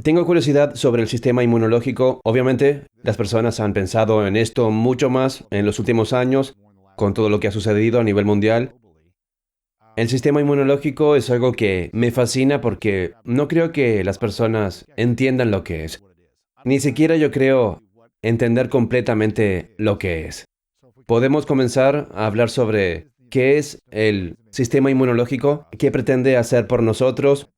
Tengo curiosidad sobre el sistema inmunológico. Obviamente, las personas han pensado en esto mucho más en los últimos años, con todo lo que ha sucedido a nivel mundial. El sistema inmunológico es algo que me fascina porque no creo que las personas entiendan lo que es. Ni siquiera yo creo entender completamente lo que es. Podemos comenzar a hablar sobre qué es el sistema inmunológico, qué pretende hacer por nosotros,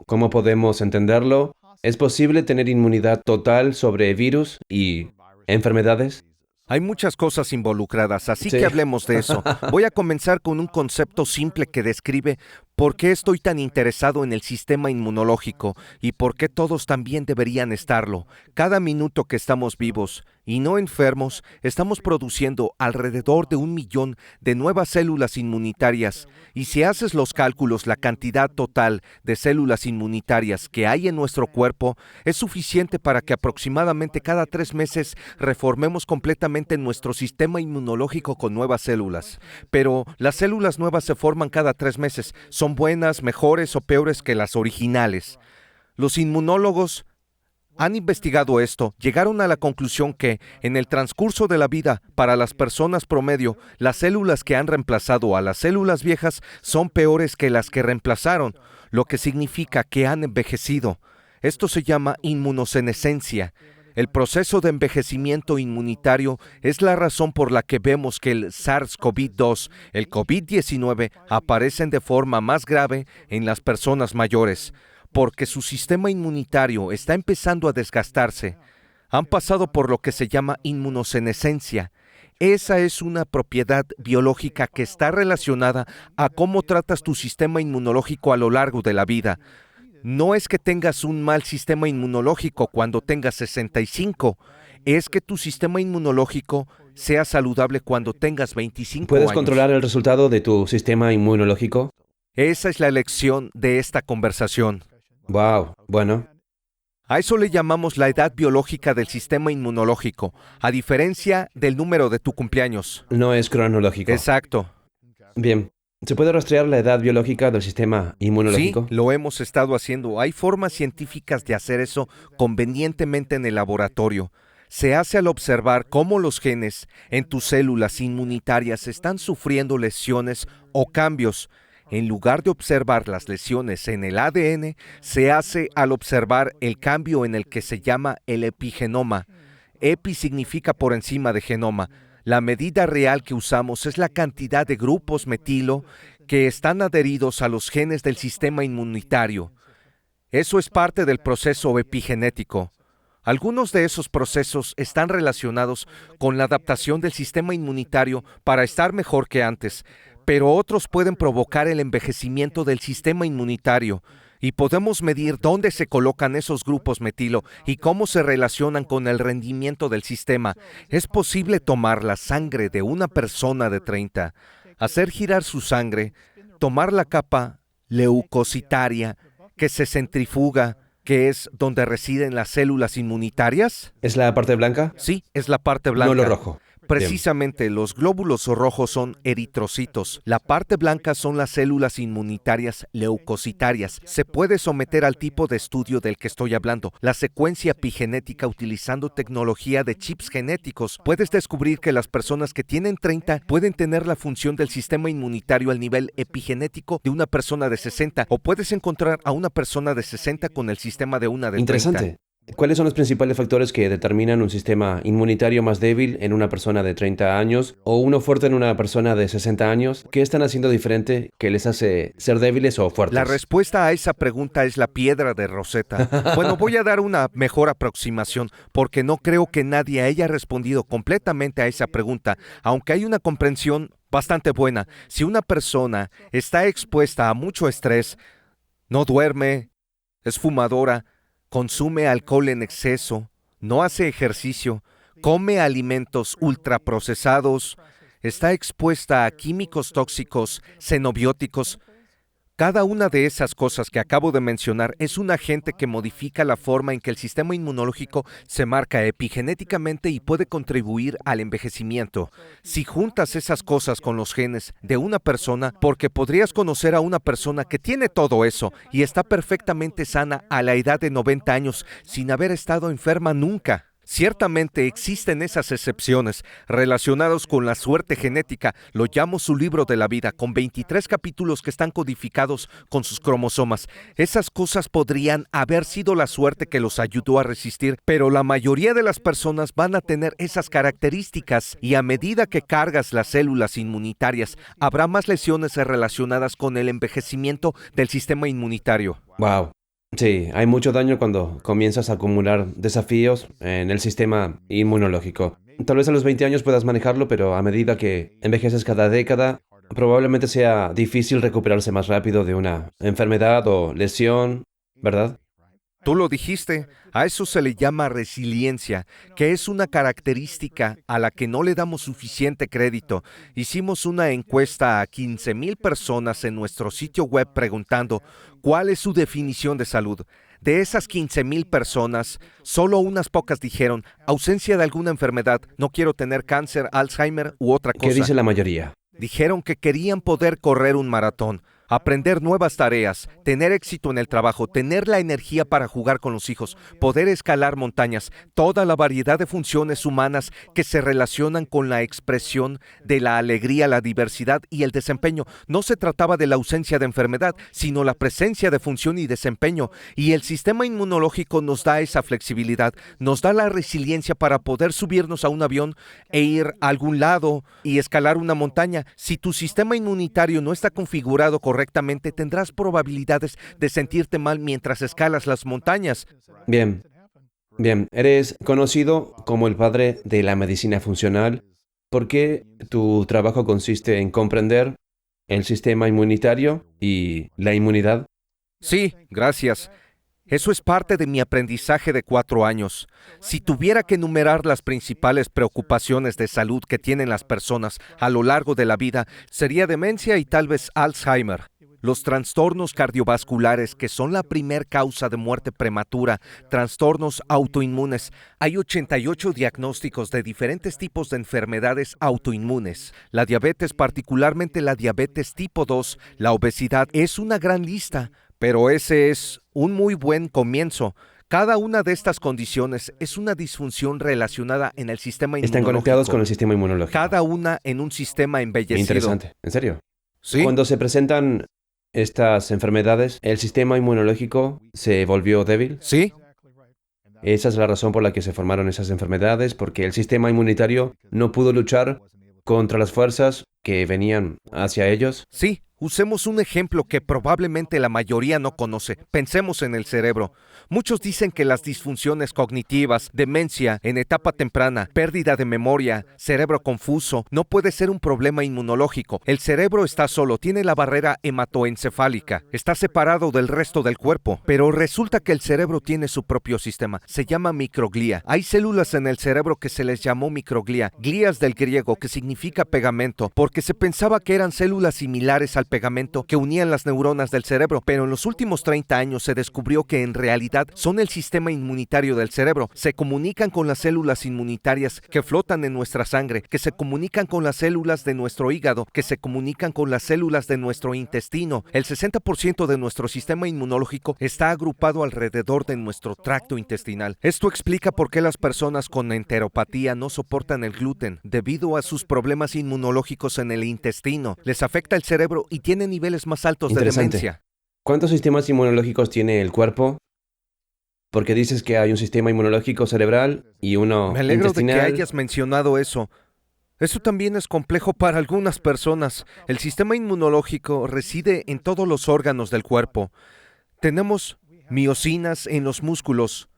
cómo podemos entenderlo. ¿Es posible tener inmunidad total sobre virus y enfermedades? Hay muchas cosas involucradas, así Sí. que hablemos de eso. Voy a comenzar con un concepto simple que describe por qué estoy tan interesado en el sistema inmunológico y por qué todos también deberían estarlo. Cada minuto que estamos vivos y no enfermos, estamos produciendo alrededor de 1 millón de nuevas células inmunitarias. Y si haces los cálculos, la cantidad total de células inmunitarias que hay en nuestro cuerpo es suficiente para que aproximadamente cada 3 meses reformemos completamente nuestro sistema inmunológico con nuevas células. Pero las células nuevas se forman cada 3 meses. ¿Son buenas, mejores o peores que las originales? Los inmunólogos han investigado esto, llegaron a la conclusión que, en el transcurso de la vida, para las personas promedio, las células que han reemplazado a las células viejas son peores que las que reemplazaron, lo que significa que han envejecido. Esto se llama inmunosenescencia. El proceso de envejecimiento inmunitario es la razón por la que vemos que el SARS-CoV-2, el COVID-19, aparecen de forma más grave en las personas mayores, porque su sistema inmunitario está empezando a desgastarse. Han pasado por lo que se llama inmunosenescencia. Esa es una propiedad biológica que está relacionada a cómo tratas tu sistema inmunológico a lo largo de la vida. No es que tengas un mal sistema inmunológico cuando tengas 65, es que tu sistema inmunológico sea saludable cuando tengas 25 ¿Puedes años. controlar el resultado de tu sistema inmunológico? Esa es la lección de esta conversación. Wow, bueno. A eso le llamamos la edad biológica del sistema inmunológico, a diferencia del número de tu cumpleaños. No es cronológico. Exacto. Bien. ¿Se puede rastrear la edad biológica del sistema Sí, inmunológico? lo hemos estado haciendo. Hay formas científicas de hacer eso convenientemente en el laboratorio. Se hace al observar cómo los genes en tus células inmunitarias están sufriendo lesiones o cambios. En lugar de observar las lesiones en el ADN, se hace al observar el cambio en el que se llama el epigenoma. Epi significa por encima de genoma. La medida real que usamos es la cantidad de grupos metilo que están adheridos a los genes del sistema inmunitario. Eso es parte del proceso epigenético. Algunos de esos procesos están relacionados con la adaptación del sistema inmunitario para estar mejor que antes, pero otros pueden provocar el envejecimiento del sistema inmunitario. Y podemos medir dónde se colocan esos grupos metilo y cómo se relacionan con el rendimiento del sistema. Es posible tomar la sangre de una persona de 30, hacer girar su sangre, tomar la capa leucocitaria que se centrifuga, que es donde residen las células inmunitarias. ¿Es la parte blanca? Sí, es la parte blanca. No lo rojo. Precisamente, los glóbulos rojos son eritrocitos. La parte blanca son las células inmunitarias leucocitarias. Se puede someter al tipo de estudio del que estoy hablando, la secuencia epigenética utilizando tecnología de chips genéticos. Puedes descubrir que las personas que tienen 30 pueden tener la función del sistema inmunitario al nivel epigenético de una persona de 60, o puedes encontrar a una persona de 60 con el sistema de una de 30. Interesante. ¿Cuáles son los principales factores que determinan un sistema inmunitario más débil en una persona de 30 años o uno fuerte en una persona de 60 años? ¿Qué están haciendo diferente que les hace ser débiles o fuertes? La respuesta a esa pregunta es la piedra de Rosetta. Bueno, voy a dar una mejor aproximación porque no creo que nadie haya respondido completamente a esa pregunta, aunque hay una comprensión bastante buena. Si una persona está expuesta a mucho estrés, no duerme, es fumadora, consume alcohol en exceso, no hace ejercicio, come alimentos ultraprocesados, está expuesta a químicos tóxicos, xenobióticos, Cada una de esas cosas que acabo de mencionar es un agente que modifica la forma en que el sistema inmunológico se marca epigenéticamente y puede contribuir al envejecimiento. Si juntas esas cosas con los genes de una persona, porque podrías conocer a una persona que tiene todo eso y está perfectamente sana a la edad de 90 años sin haber estado enferma nunca. Ciertamente existen esas excepciones relacionadas con la suerte genética. Lo llamo su libro de la vida, con 23 capítulos que están codificados con sus cromosomas. Esas cosas podrían haber sido la suerte que los ayudó a resistir, pero la mayoría de las personas van a tener esas características y a medida que cargas las células inmunitarias, habrá más lesiones relacionadas con el envejecimiento del sistema inmunitario. Wow. Sí, hay mucho daño cuando comienzas a acumular desafíos en el sistema inmunológico. Tal vez a los 20 años puedas manejarlo, pero a medida que envejeces cada década, probablemente sea difícil recuperarse más rápido de una enfermedad o lesión, ¿verdad? Tú lo dijiste, a eso se le llama resiliencia, que es una característica a la que no le damos suficiente crédito. Hicimos una encuesta a 15,000 personas en nuestro sitio web preguntando cuál es su definición de salud. De esas 15,000 personas, solo unas pocas dijeron ausencia de alguna enfermedad, no quiero tener cáncer, Alzheimer u otra cosa. ¿Qué dice la mayoría? Dijeron que querían poder correr un maratón, aprender nuevas tareas, tener éxito en el trabajo, tener la energía para jugar con los hijos, poder escalar montañas, toda la variedad de funciones humanas que se relacionan con la expresión de la alegría, la diversidad y el desempeño. No se trataba de la ausencia de enfermedad, sino la presencia de función y desempeño. Y el sistema inmunológico nos da esa flexibilidad, nos da la resiliencia para poder subirnos a un avión e ir a algún lado y escalar una montaña. Si tu sistema inmunitario no está configurado correctamente, tendrás probabilidades de sentirte mal mientras escalas las montañas. Bien, eres conocido como el padre de la medicina funcional porque tu trabajo consiste en comprender el sistema inmunitario y la inmunidad. Sí, gracias. Eso es parte de mi aprendizaje de 4 años. Si tuviera que enumerar las principales preocupaciones de salud que tienen las personas a lo largo de la vida, sería demencia y tal vez Alzheimer. Los trastornos cardiovasculares, que son la primer causa de muerte prematura, trastornos autoinmunes. Hay 88 diagnósticos de diferentes tipos de enfermedades autoinmunes. La diabetes, particularmente la diabetes tipo 2, la obesidad, es una gran lista, pero ese es un muy buen comienzo. Cada una de estas condiciones es una disfunción relacionada en el sistema inmunológico. Están conectados con el sistema inmunológico. Cada una en un sistema embellecido. Interesante. ¿En serio? Sí. Cuando se presentan estas enfermedades, ¿el sistema inmunológico se volvió débil? Sí. Esa es la razón por la que se formaron esas enfermedades, porque el sistema inmunitario no pudo luchar contra las fuerzas que venían hacia ellos. Sí. Usemos un ejemplo que probablemente la mayoría no conoce. Pensemos en el cerebro. Muchos dicen que las disfunciones cognitivas, demencia en etapa temprana, pérdida de memoria, cerebro confuso, no puede ser un problema inmunológico. El cerebro está solo, tiene la barrera hematoencefálica, está separado del resto del cuerpo. Pero resulta que el cerebro tiene su propio sistema. Se llama microglía. Hay células en el cerebro que se les llamó microglía, glías del griego, que significa pegamento, porque se pensaba que eran células similares al pegamento que unían las neuronas del cerebro, pero en los últimos 30 años se descubrió que en realidad son el sistema inmunitario del cerebro. Se comunican con las células inmunitarias que flotan en nuestra sangre, que se comunican con las células de nuestro hígado, que se comunican con las células de nuestro intestino. El 60% de nuestro sistema inmunológico está agrupado alrededor de nuestro tracto intestinal. Esto explica por qué las personas con enteropatía no soportan el gluten, debido a sus problemas inmunológicos en el intestino. Les afecta el cerebro y tiene niveles más altos de demencia. ¿Cuántos sistemas inmunológicos tiene el cuerpo? Porque dices que hay un sistema inmunológico cerebral y uno Me alegro intestinal. de que hayas mencionado eso. Eso también es complejo para algunas personas. El sistema inmunológico reside en todos los órganos del cuerpo. Tenemos miocinas en los músculos.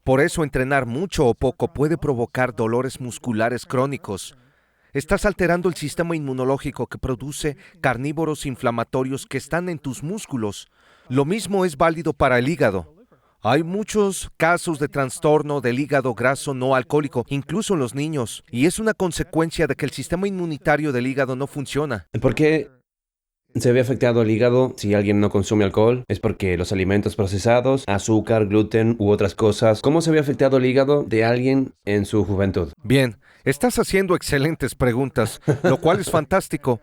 Por eso entrenar mucho o poco puede provocar dolores musculares crónicos. Estás alterando el sistema inmunológico que produce carnívoros inflamatorios que están en tus músculos. Lo mismo es válido para el hígado. Hay muchos casos de trastorno del hígado graso no alcohólico, incluso en los niños, y es una consecuencia de que el sistema inmunitario del hígado no funciona. ¿Por qué ¿Se ve afectado el hígado si alguien no consume alcohol? ¿Es porque los alimentos procesados, azúcar, gluten u otras cosas? ¿Cómo se ve afectado el hígado de alguien en su juventud? Bien, estás haciendo excelentes preguntas, lo cual es fantástico.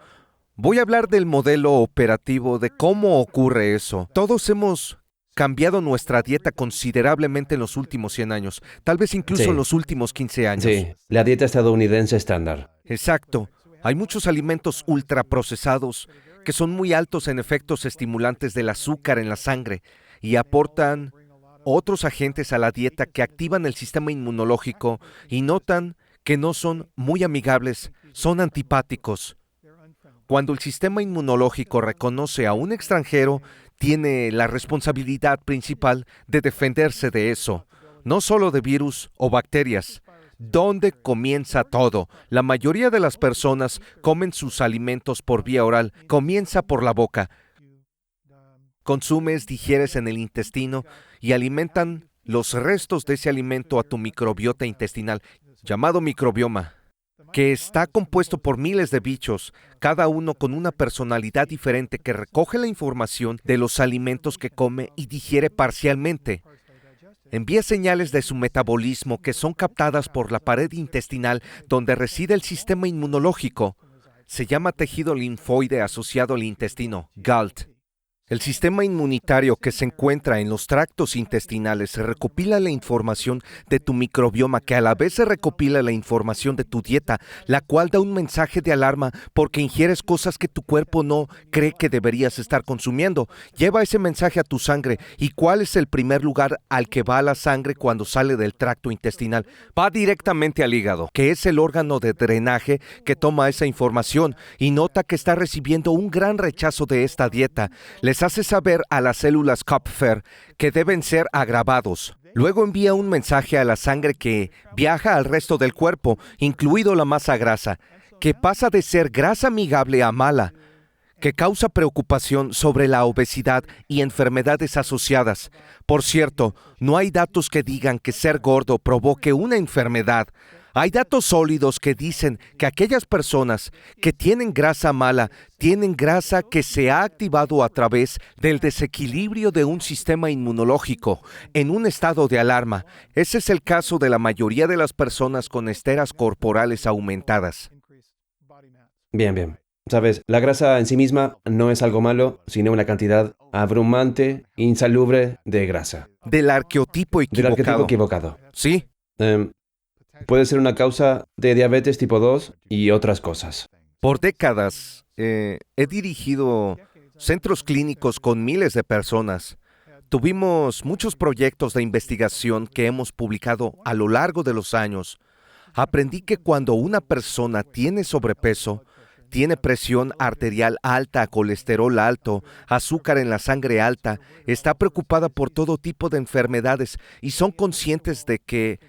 Voy a hablar del modelo operativo, de cómo ocurre eso. Todos hemos cambiado nuestra dieta considerablemente en los últimos 100 años, tal vez incluso Sí. en los últimos 15 años. Sí, la dieta estadounidense estándar. Exacto. Hay muchos alimentos ultraprocesados que son muy altos en efectos estimulantes del azúcar en la sangre y aportan otros agentes a la dieta que activan el sistema inmunológico y notan que no son muy amigables, son antipáticos. Cuando el sistema inmunológico reconoce a un extranjero, tiene la responsabilidad principal de defenderse de eso, no solo de virus o bacterias. ¿Dónde comienza todo? La mayoría de las personas comen sus alimentos por vía oral, comienza por la boca. Consumes, digieres en el intestino y alimentan los restos de ese alimento a tu microbiota intestinal, llamado microbioma, que está compuesto por miles de bichos, cada uno con una personalidad diferente que recoge la información de los alimentos que come y digiere parcialmente. Envía señales de su metabolismo que son captadas por la pared intestinal donde reside el sistema inmunológico. Se llama tejido linfoide asociado al intestino, GALT. El sistema inmunitario que se encuentra en los tractos intestinales recopila la información de tu microbioma, que a la vez se recopila la información de tu dieta, la cual da un mensaje de alarma porque ingieres cosas que tu cuerpo no cree que deberías estar consumiendo. Lleva ese mensaje a tu sangre. ¿Y cuál es el primer lugar al que va la sangre cuando sale del tracto intestinal? Va directamente al hígado, que es el órgano de drenaje que toma esa información y nota que está recibiendo un gran rechazo de esta dieta. Les hace saber a las células Kupfer que deben ser agravados. Luego envía un mensaje a la sangre que viaja al resto del cuerpo, incluido la masa grasa, que pasa de ser grasa amigable a mala, que causa preocupación sobre la obesidad y enfermedades asociadas. Por cierto, no hay datos que digan que ser gordo provoque una enfermedad. Hay datos sólidos que dicen que aquellas personas que tienen grasa mala tienen grasa que se ha activado a través del desequilibrio de un sistema inmunológico en un estado de alarma. Ese es el caso de la mayoría de las personas con esteras corporales aumentadas. Bien. Sabes, la grasa en sí misma no es algo malo, sino una cantidad abrumante, insalubre de grasa. Del arqueotipo Del arquetipo equivocado. equivocado. Sí, Puede ser una causa de diabetes tipo 2 y otras cosas. por décadas he dirigido centros clínicos con miles de personas. Tuvimos muchos proyectos de investigación que hemos publicado a lo largo de los años. Aprendí que cuando una persona tiene sobrepeso, tiene presión arterial alta, colesterol alto, azúcar en la sangre alta, está preocupada por todo tipo de enfermedades y son conscientes de que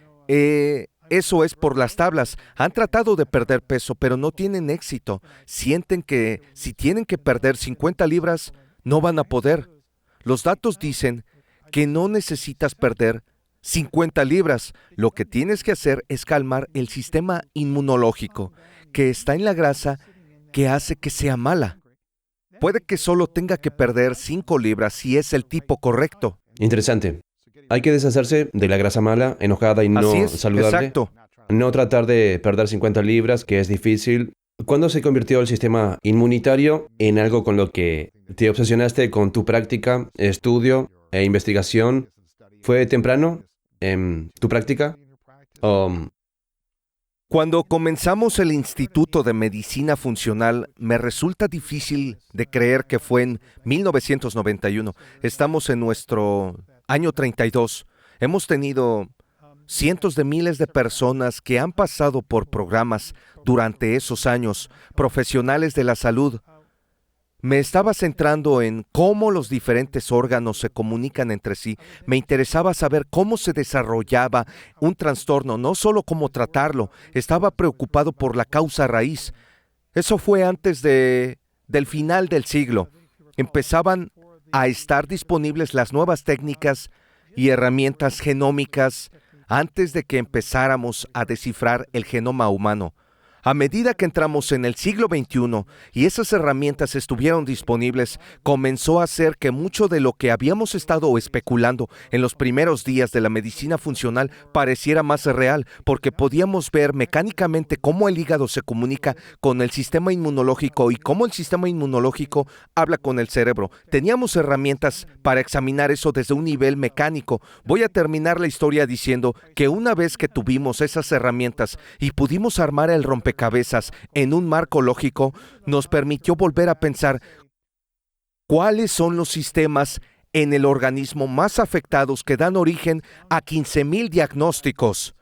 eso es por las tablas. Han tratado de perder peso, pero no tienen éxito. Sienten que si tienen que perder 50 libras, no van a poder. Los datos dicen que no necesitas perder 50 libras. Lo que tienes que hacer es calmar el sistema inmunológico, que está en la grasa, que hace que sea mala. Puede que solo tenga que perder 5 libras si es el tipo correcto. Interesante. Hay que deshacerse de la grasa mala, enojada y no Así es, saludable. exacto. No tratar de perder 50 libras, que es difícil. ¿Cuándo se convirtió el sistema inmunitario en algo con lo que te obsesionaste con tu práctica, estudio e investigación? ¿Fue temprano en tu práctica? Cuando comenzamos el Instituto de Medicina Funcional, me resulta difícil de creer que fue en 1991. Estamos en nuestro año 32. Hemos tenido cientos de miles de personas que han pasado por programas durante esos años, profesionales de la salud. Me estaba centrando en cómo los diferentes órganos se comunican entre sí. Me interesaba saber cómo se desarrollaba un trastorno, no solo cómo tratarlo. Estaba preocupado por la causa raíz. Eso fue antes del final del siglo. Empezaban a estar disponibles las nuevas técnicas y herramientas genómicas antes de que empezáramos a descifrar el genoma humano. A medida que entramos en el siglo XXI y esas herramientas estuvieron disponibles, comenzó a hacer que mucho de lo que habíamos estado especulando en los primeros días de la medicina funcional pareciera más real, porque podíamos ver mecánicamente cómo el hígado se comunica con el sistema inmunológico y cómo el sistema inmunológico habla con el cerebro. Teníamos herramientas para examinar eso desde un nivel mecánico. Voy a terminar la historia diciendo que una vez que tuvimos esas herramientas y pudimos armar el rompecabezas en un marco lógico, nos permitió volver a pensar cuáles son los sistemas en el organismo más afectados que dan origen a 15,000 diagnósticos.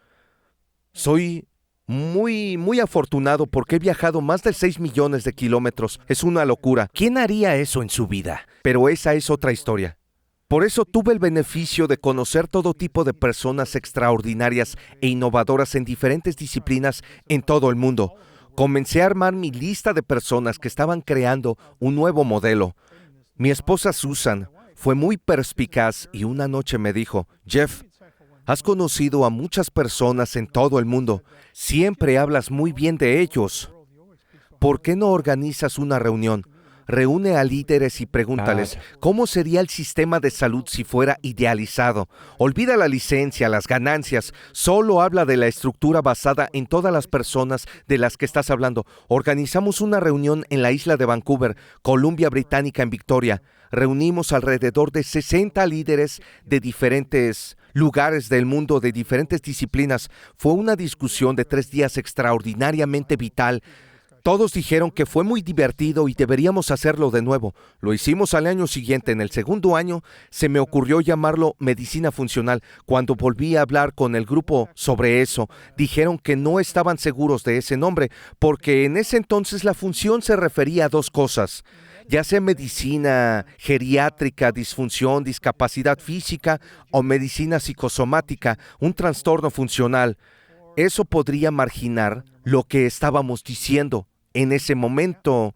Soy muy afortunado porque he viajado más de 6 millones de kilómetros. Es una locura. ¿Quién haría eso en su vida? Pero esa es otra historia. Por eso tuve el beneficio de conocer todo tipo de personas extraordinarias e innovadoras en diferentes disciplinas en todo el mundo. Comencé a armar mi lista de personas que estaban creando un nuevo modelo. Mi esposa Susan fue muy perspicaz y una noche me dijo: Jeff, has conocido a muchas personas en todo el mundo. Siempre hablas muy bien de ellos. ¿Por qué no organizas una reunión? Reúne a líderes y pregúntales cómo sería el sistema de salud si fuera idealizado. Olvida la licencia, las ganancias. Solo habla de la estructura basada en todas las personas de las que estás hablando. Organizamos una reunión en la isla de Vancouver, Columbia Británica, en Victoria. Reunimos alrededor de 60 líderes de diferentes lugares del mundo, de diferentes disciplinas. Fue una discusión de 3 días extraordinariamente vital. Todos dijeron que fue muy divertido y deberíamos hacerlo de nuevo. Lo hicimos al año siguiente. En el segundo año se me ocurrió llamarlo medicina funcional. Cuando volví a hablar con el grupo sobre eso, dijeron que no estaban seguros de ese nombre, porque en ese entonces la función se refería a 2 cosas. Ya sea medicina geriátrica, disfunción, discapacidad física o medicina psicosomática, un trastorno funcional. Eso podría marginar lo que estábamos diciendo en ese momento,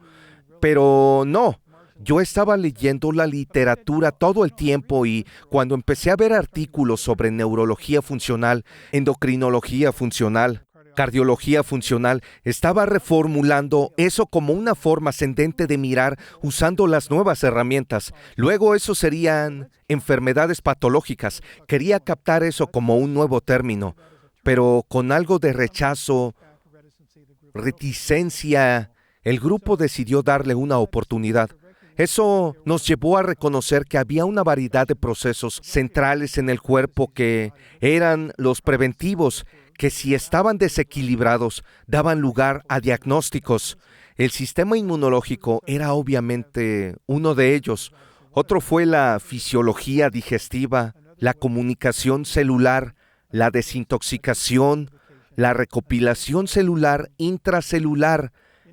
pero no. Yo estaba leyendo la literatura todo el tiempo y cuando empecé a ver artículos sobre neurología funcional, endocrinología funcional, cardiología funcional, estaba reformulando eso como una forma ascendente de mirar usando las nuevas herramientas. Luego eso serían enfermedades patológicas. Quería captar eso como un nuevo término, pero con algo de rechazo, reticencia, el grupo decidió darle una oportunidad. Eso nos llevó a reconocer que había una variedad de procesos centrales en el cuerpo que eran los preventivos, que si estaban desequilibrados, daban lugar a diagnósticos. El sistema inmunológico era obviamente uno de ellos. Otro fue la fisiología digestiva, la comunicación celular, la desintoxicación, la recopilación celular intracelular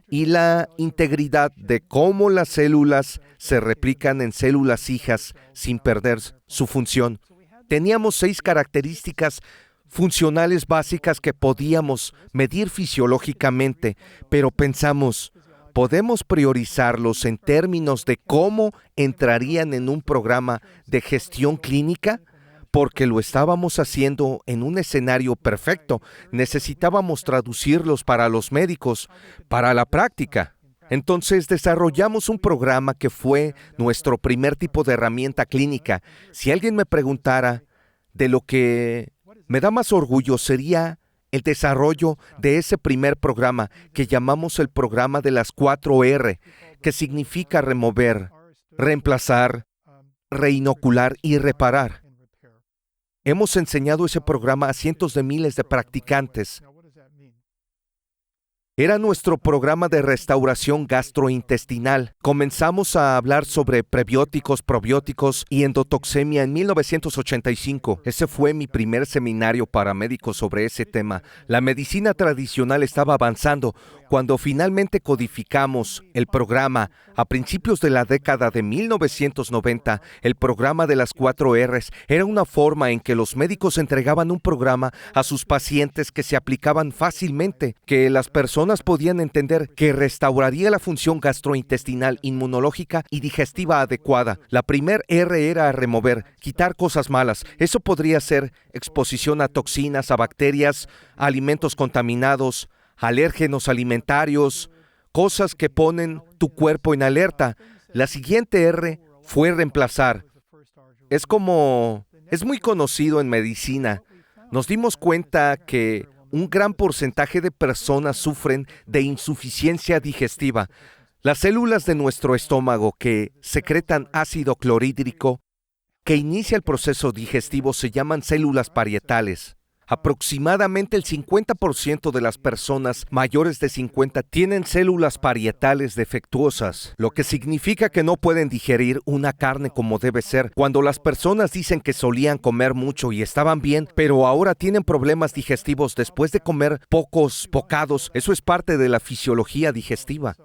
y la integridad de cómo las células se replican en células hijas sin perder su función. Teníamos 6 características funcionales básicas que podíamos medir fisiológicamente, pero pensamos, ¿podemos priorizarlos en términos de cómo entrarían en un programa de gestión clínica? Porque lo estábamos haciendo en un escenario perfecto. Necesitábamos traducirlos para los médicos, para la práctica. Entonces desarrollamos un programa que fue nuestro primer tipo de herramienta clínica. Si alguien me preguntara de lo que me da más orgullo, sería el desarrollo de ese primer programa que llamamos el programa de las 4R, que significa remover, reemplazar, reinocular y reparar. Hemos enseñado ese programa a cientos de miles de practicantes. Era nuestro programa de restauración gastrointestinal. Comenzamos a hablar sobre prebióticos, probióticos y endotoxemia en 1985. Ese fue mi primer seminario para médicos sobre ese tema. La medicina tradicional estaba avanzando. Cuando finalmente codificamos el programa a principios de la década de 1990, el programa de las 4 Rs era una forma en que los médicos entregaban un programa a sus pacientes que se aplicaban fácilmente, que las personas podían entender, que restauraría la función gastrointestinal, inmunológica y digestiva adecuada. La primer R era remover, quitar cosas malas. Eso podría ser exposición a toxinas, a bacterias, a alimentos contaminados, alérgenos alimentarios, cosas que ponen tu cuerpo en alerta. La siguiente R fue reemplazar. Es muy conocido en medicina. Nos dimos cuenta que un gran porcentaje de personas sufren de insuficiencia digestiva. Las células de nuestro estómago que secretan ácido clorhídrico, que inicia el proceso digestivo, se llaman células parietales. Aproximadamente el 50% de las personas mayores de 50 tienen células parietales defectuosas, lo que significa que no pueden digerir una carne como debe ser. Cuando las personas dicen que solían comer mucho y estaban bien, pero ahora tienen problemas digestivos después de comer pocos bocados, eso es parte de la fisiología digestiva.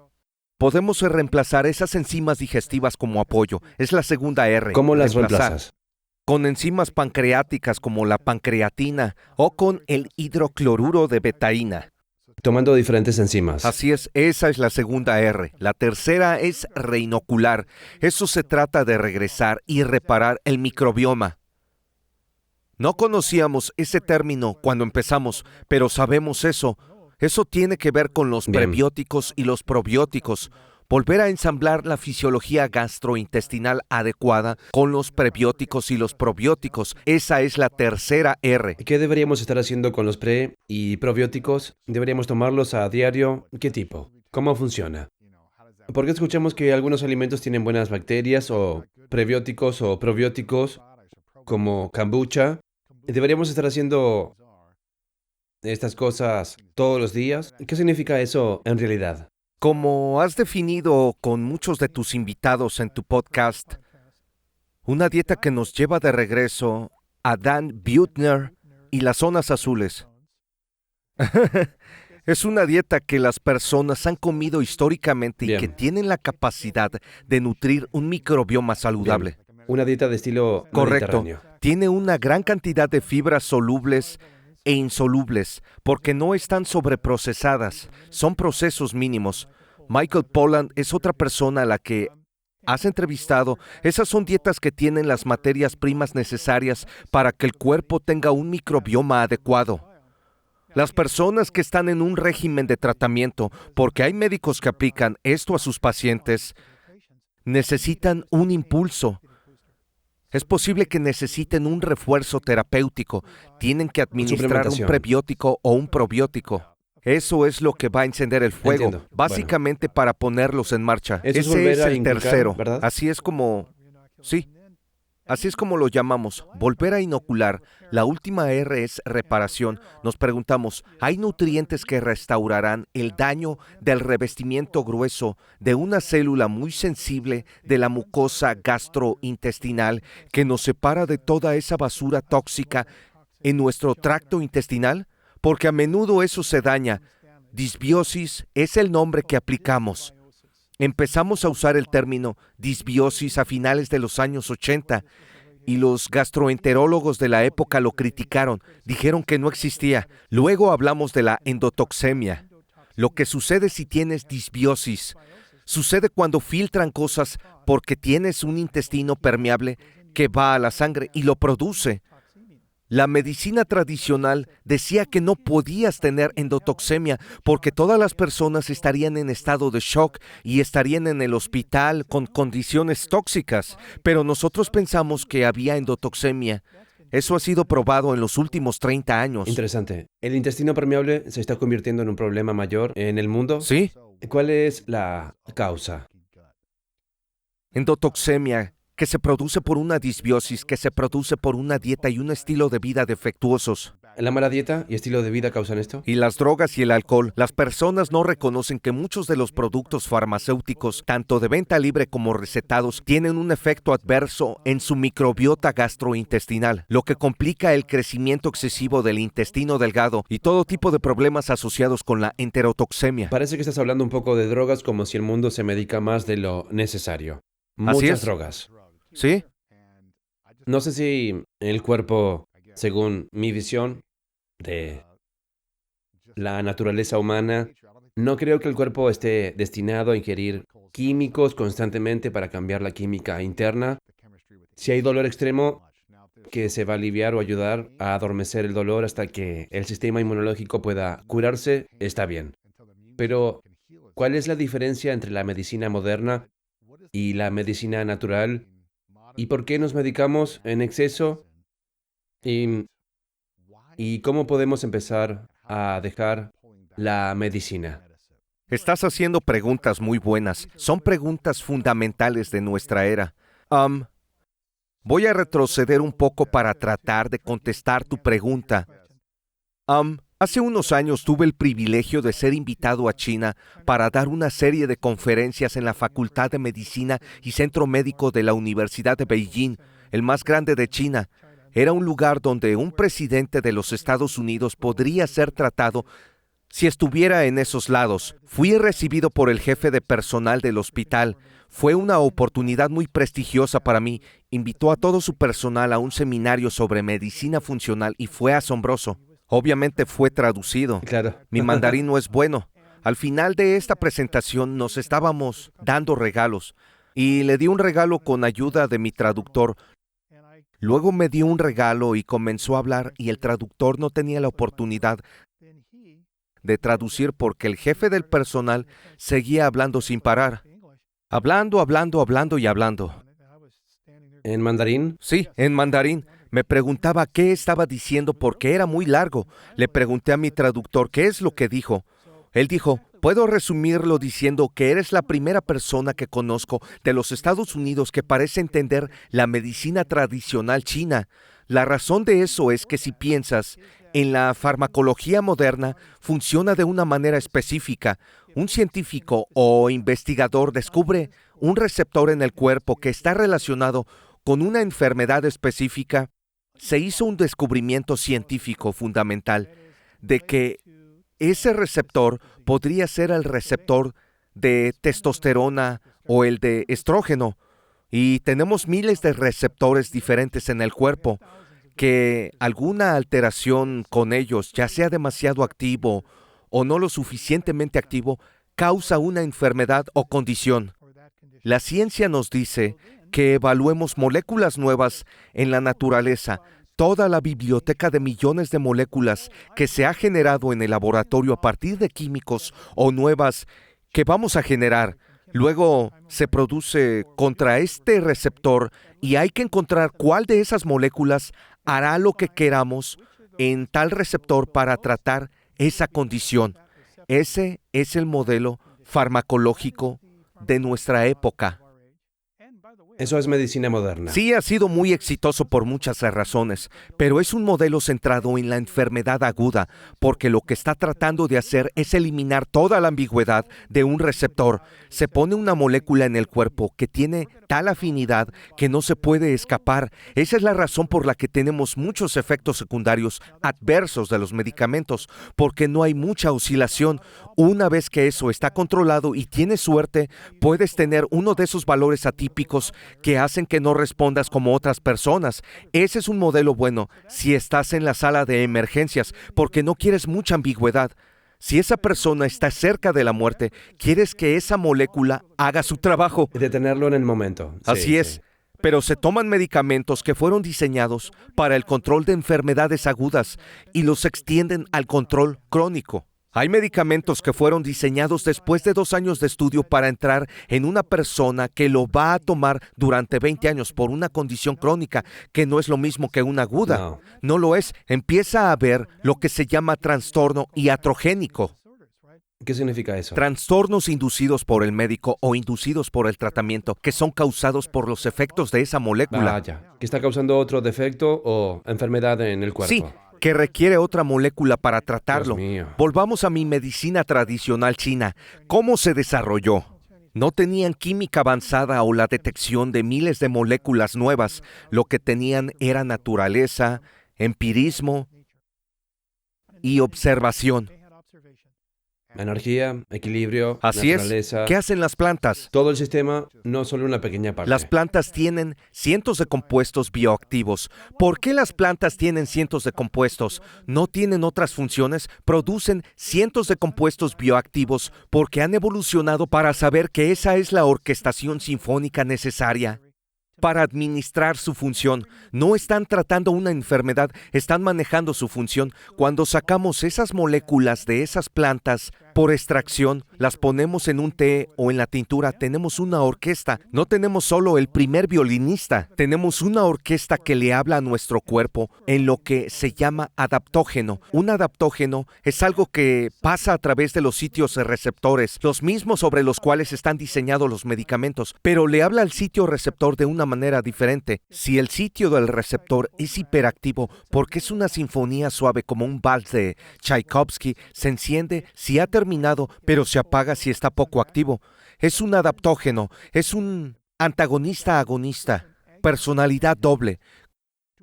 Podemos reemplazar esas enzimas digestivas como apoyo. Es la segunda R. ¿Cómo las reemplazar. reemplazas? Con enzimas pancreáticas como la pancreatina o con el hidrocloruro de betaína. Tomando diferentes enzimas. Así es, esa es la segunda R. La tercera es reinocular. Eso se trata de regresar y reparar el microbioma. No conocíamos ese término cuando empezamos, pero sabemos eso. Eso tiene que ver con los prebióticos y los probióticos. Volver a ensamblar la fisiología gastrointestinal adecuada con los prebióticos y los probióticos. Esa es la tercera R. ¿Qué deberíamos estar haciendo con los pre y probióticos? ¿Deberíamos tomarlos a diario? ¿Qué tipo? ¿Cómo funciona? Porque escuchamos que algunos alimentos tienen buenas bacterias o prebióticos o probióticos, como kombucha. ¿Deberíamos estar haciendo estas cosas todos los días? ¿Qué significa eso en realidad? Como has definido con muchos de tus invitados en tu podcast, una dieta que nos lleva de regreso a Dan Buettner y las zonas azules. Es una dieta que las personas han comido históricamente y que tienen la capacidad de nutrir un microbioma saludable. Una dieta de estilo Correcto. mediterráneo. Tiene una gran cantidad de fibras solubles e insolubles, porque no están sobreprocesadas, son procesos mínimos. Michael Pollan es otra persona a la que has entrevistado. Esas son dietas que tienen las materias primas necesarias para que el cuerpo tenga un microbioma adecuado. Las personas que están en un régimen de tratamiento, porque hay médicos que aplican esto a sus pacientes, necesitan un impulso. Es posible que necesiten un refuerzo terapéutico. Tienen que administrar un prebiótico o un probiótico. Eso es lo que va a encender el fuego, Entiendo. básicamente para ponerlos en marcha. Eso es Ese volver es a el inculcar, tercero. ¿verdad? Así es como lo llamamos, volver a inocular. La última R es reparación. Nos preguntamos, ¿hay nutrientes que restaurarán el daño del revestimiento grueso de una célula muy sensible de la mucosa gastrointestinal que nos separa de toda esa basura tóxica en nuestro tracto intestinal? Porque a menudo eso se daña. Disbiosis es el nombre que aplicamos. Empezamos a usar el término disbiosis a finales de los años 80 y los gastroenterólogos de la época lo criticaron, dijeron que no existía. Luego hablamos de la endotoxemia. Lo que sucede si tienes disbiosis, sucede cuando filtran cosas porque tienes un intestino permeable que va a la sangre y lo produce. La medicina tradicional decía que no podías tener endotoxemia porque todas las personas estarían en estado de shock y estarían en el hospital con condiciones tóxicas, pero nosotros pensamos que había endotoxemia. Eso ha sido probado en los últimos 30 años. Interesante. ¿El intestino permeable se está convirtiendo en un problema mayor en el mundo? ¿Sí? ¿Cuál es la causa? Endotoxemia, que se produce por una disbiosis, que se produce por una dieta y un estilo de vida defectuosos. ¿La mala dieta y estilo de vida causan esto? Y las drogas y el alcohol. Las personas no reconocen que muchos de los productos farmacéuticos, tanto de venta libre como recetados, tienen un efecto adverso en su microbiota gastrointestinal, lo que complica el crecimiento excesivo del intestino delgado y todo tipo de problemas asociados con la enterotoxemia. Parece que estás hablando un poco de drogas como si el mundo se medica más de lo necesario. Así Muchas es. drogas. ¿Sí? No sé si el cuerpo, según mi visión de la naturaleza humana, no creo que el cuerpo esté destinado a ingerir químicos constantemente para cambiar la química interna. Si hay dolor extremo, que se va a aliviar o ayudar a adormecer el dolor hasta que el sistema inmunológico pueda curarse, está bien. Pero, ¿cuál es la diferencia entre la medicina moderna y la medicina natural? ¿Y por qué nos medicamos en exceso? ¿Y, y cómo podemos empezar a dejar la medicina? Estás haciendo preguntas muy buenas. Son preguntas fundamentales de nuestra era. Voy a retroceder un poco para tratar de contestar tu pregunta. Hace unos años tuve el privilegio de ser invitado a China para dar una serie de conferencias en la Facultad de Medicina y Centro Médico de la Universidad de Beijing, el más grande de China. Era un lugar donde un presidente de los Estados Unidos podría ser tratado si estuviera en esos lados. Fui recibido por el jefe de personal del hospital. Fue una oportunidad muy prestigiosa para mí. Invitó a todo su personal a un seminario sobre medicina funcional y fue asombroso. Obviamente fue traducido. Claro. Mi mandarín no es bueno. Al final de esta presentación nos estábamos dando regalos y le di un regalo con ayuda de mi traductor. Luego me dio un regalo y comenzó a hablar y el traductor no tenía la oportunidad de traducir porque el jefe del personal seguía hablando sin parar. Hablando y hablando. ¿En mandarín? Sí, en mandarín. Me preguntaba qué estaba diciendo porque era muy largo. Le pregunté a mi traductor qué es lo que dijo. Él dijo, puedo resumirlo diciendo que eres la primera persona que conozco de los Estados Unidos que parece entender la medicina tradicional china. La razón de eso es que si piensas en la farmacología moderna, funciona de una manera específica. Un científico o investigador descubre un receptor en el cuerpo que está relacionado con una enfermedad específica. Se hizo un descubrimiento científico fundamental de que ese receptor podría ser el receptor de testosterona o el de estrógeno. Y tenemos miles de receptores diferentes en el cuerpo, que alguna alteración con ellos, ya sea demasiado activo o no lo suficientemente activo, causa una enfermedad o condición. La ciencia nos dice que evaluemos moléculas nuevas en la naturaleza, toda la biblioteca de millones de moléculas que se ha generado en el laboratorio a partir de químicos o nuevas que vamos a generar. Luego se produce contra este receptor y hay que encontrar cuál de esas moléculas hará lo que queramos en tal receptor para tratar esa condición. Ese es el modelo farmacológico de nuestra época. Eso es medicina moderna. Sí, ha sido muy exitoso por muchas razones, pero es un modelo centrado en la enfermedad aguda, porque lo que está tratando de hacer es eliminar toda la ambigüedad de un receptor. Se pone una molécula en el cuerpo que tiene tal afinidad que no se puede escapar. Esa es la razón por la que tenemos muchos efectos secundarios adversos de los medicamentos, porque no hay mucha oscilación. Una vez que eso está controlado y tienes suerte, puedes tener uno de esos valores atípicos que hacen que no respondas como otras personas. Ese es un modelo bueno si estás en la sala de emergencias, porque no quieres mucha ambigüedad. Si esa persona está cerca de la muerte, quieres que esa molécula haga su trabajo. Y detenerlo en el momento. Así es. Pero se toman medicamentos que fueron diseñados para el control de enfermedades agudas y los extienden al control crónico. Hay medicamentos que fueron diseñados después de 2 años de estudio para entrar en una persona que lo va a tomar durante 20 años por una condición crónica, que no es lo mismo que una aguda. No lo es. Empieza a haber lo que se llama trastorno iatrogénico. ¿Qué significa eso? Trastornos inducidos por el médico o inducidos por el tratamiento, que son causados por los efectos de esa molécula. Vaya, que está causando otro defecto o enfermedad en el cuerpo. Sí, que requiere otra molécula para tratarlo. Dios mío. Volvamos a mi medicina tradicional china. ¿Cómo se desarrolló? No tenían química avanzada o la detección de miles de moléculas nuevas. Lo que tenían era naturaleza, empirismo y observación. Energía, equilibrio, Así naturaleza. es. ¿Qué hacen las plantas? Todo el sistema, no solo una pequeña parte. Las plantas tienen cientos de compuestos bioactivos. ¿Por qué las plantas tienen cientos de compuestos? ¿No tienen otras funciones? Producen cientos de compuestos bioactivos porque han evolucionado para saber que esa es la orquestación sinfónica necesaria para administrar su función. No están tratando una enfermedad, están manejando su función. Cuando sacamos esas moléculas de esas plantas por extracción, las ponemos en un té o en la tintura, tenemos una orquesta. No tenemos solo el primer violinista, tenemos una orquesta que le habla a nuestro cuerpo en lo que se llama adaptógeno. Un adaptógeno es algo que pasa a través de los sitios receptores, los mismos sobre los cuales están diseñados los medicamentos, pero le habla al sitio receptor de una manera diferente. Si el sitio del receptor es hiperactivo porque es una sinfonía suave como un vals de Tchaikovsky, se enciende si ha terminado, pero se apaga si está poco activo. Es un adaptógeno, es un antagonista-agonista, personalidad doble.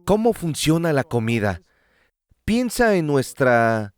¿Cómo funciona la comida? Piensa en nuestras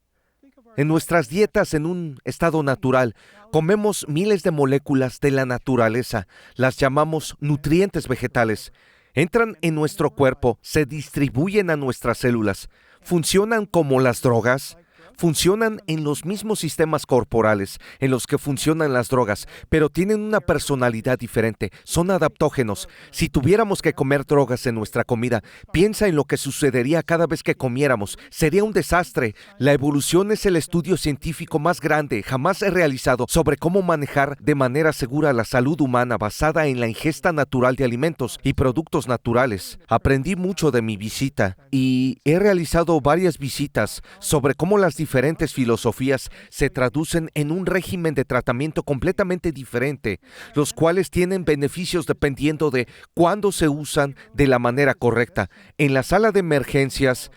dietas en un estado natural. Comemos miles de moléculas de la naturaleza, las llamamos nutrientes vegetales. Entran en nuestro cuerpo, se distribuyen a nuestras células. ¿Funcionan como las drogas? Funcionan en los mismos sistemas corporales en los que funcionan las drogas, pero tienen una personalidad diferente. Son adaptógenos. Si tuviéramos que comer drogas en nuestra comida, piensa en lo que sucedería cada vez que comiéramos. Sería un desastre. La evolución es el estudio científico más grande jamás realizado sobre cómo manejar de manera segura la salud humana basada en la ingesta natural de alimentos y productos naturales. Aprendí mucho de mi visita y he realizado varias visitas sobre cómo las diferentes filosofías se traducen en un régimen de tratamiento completamente diferente, los cuales tienen beneficios dependiendo de cuándo se usan de la manera correcta. En la sala de emergencias,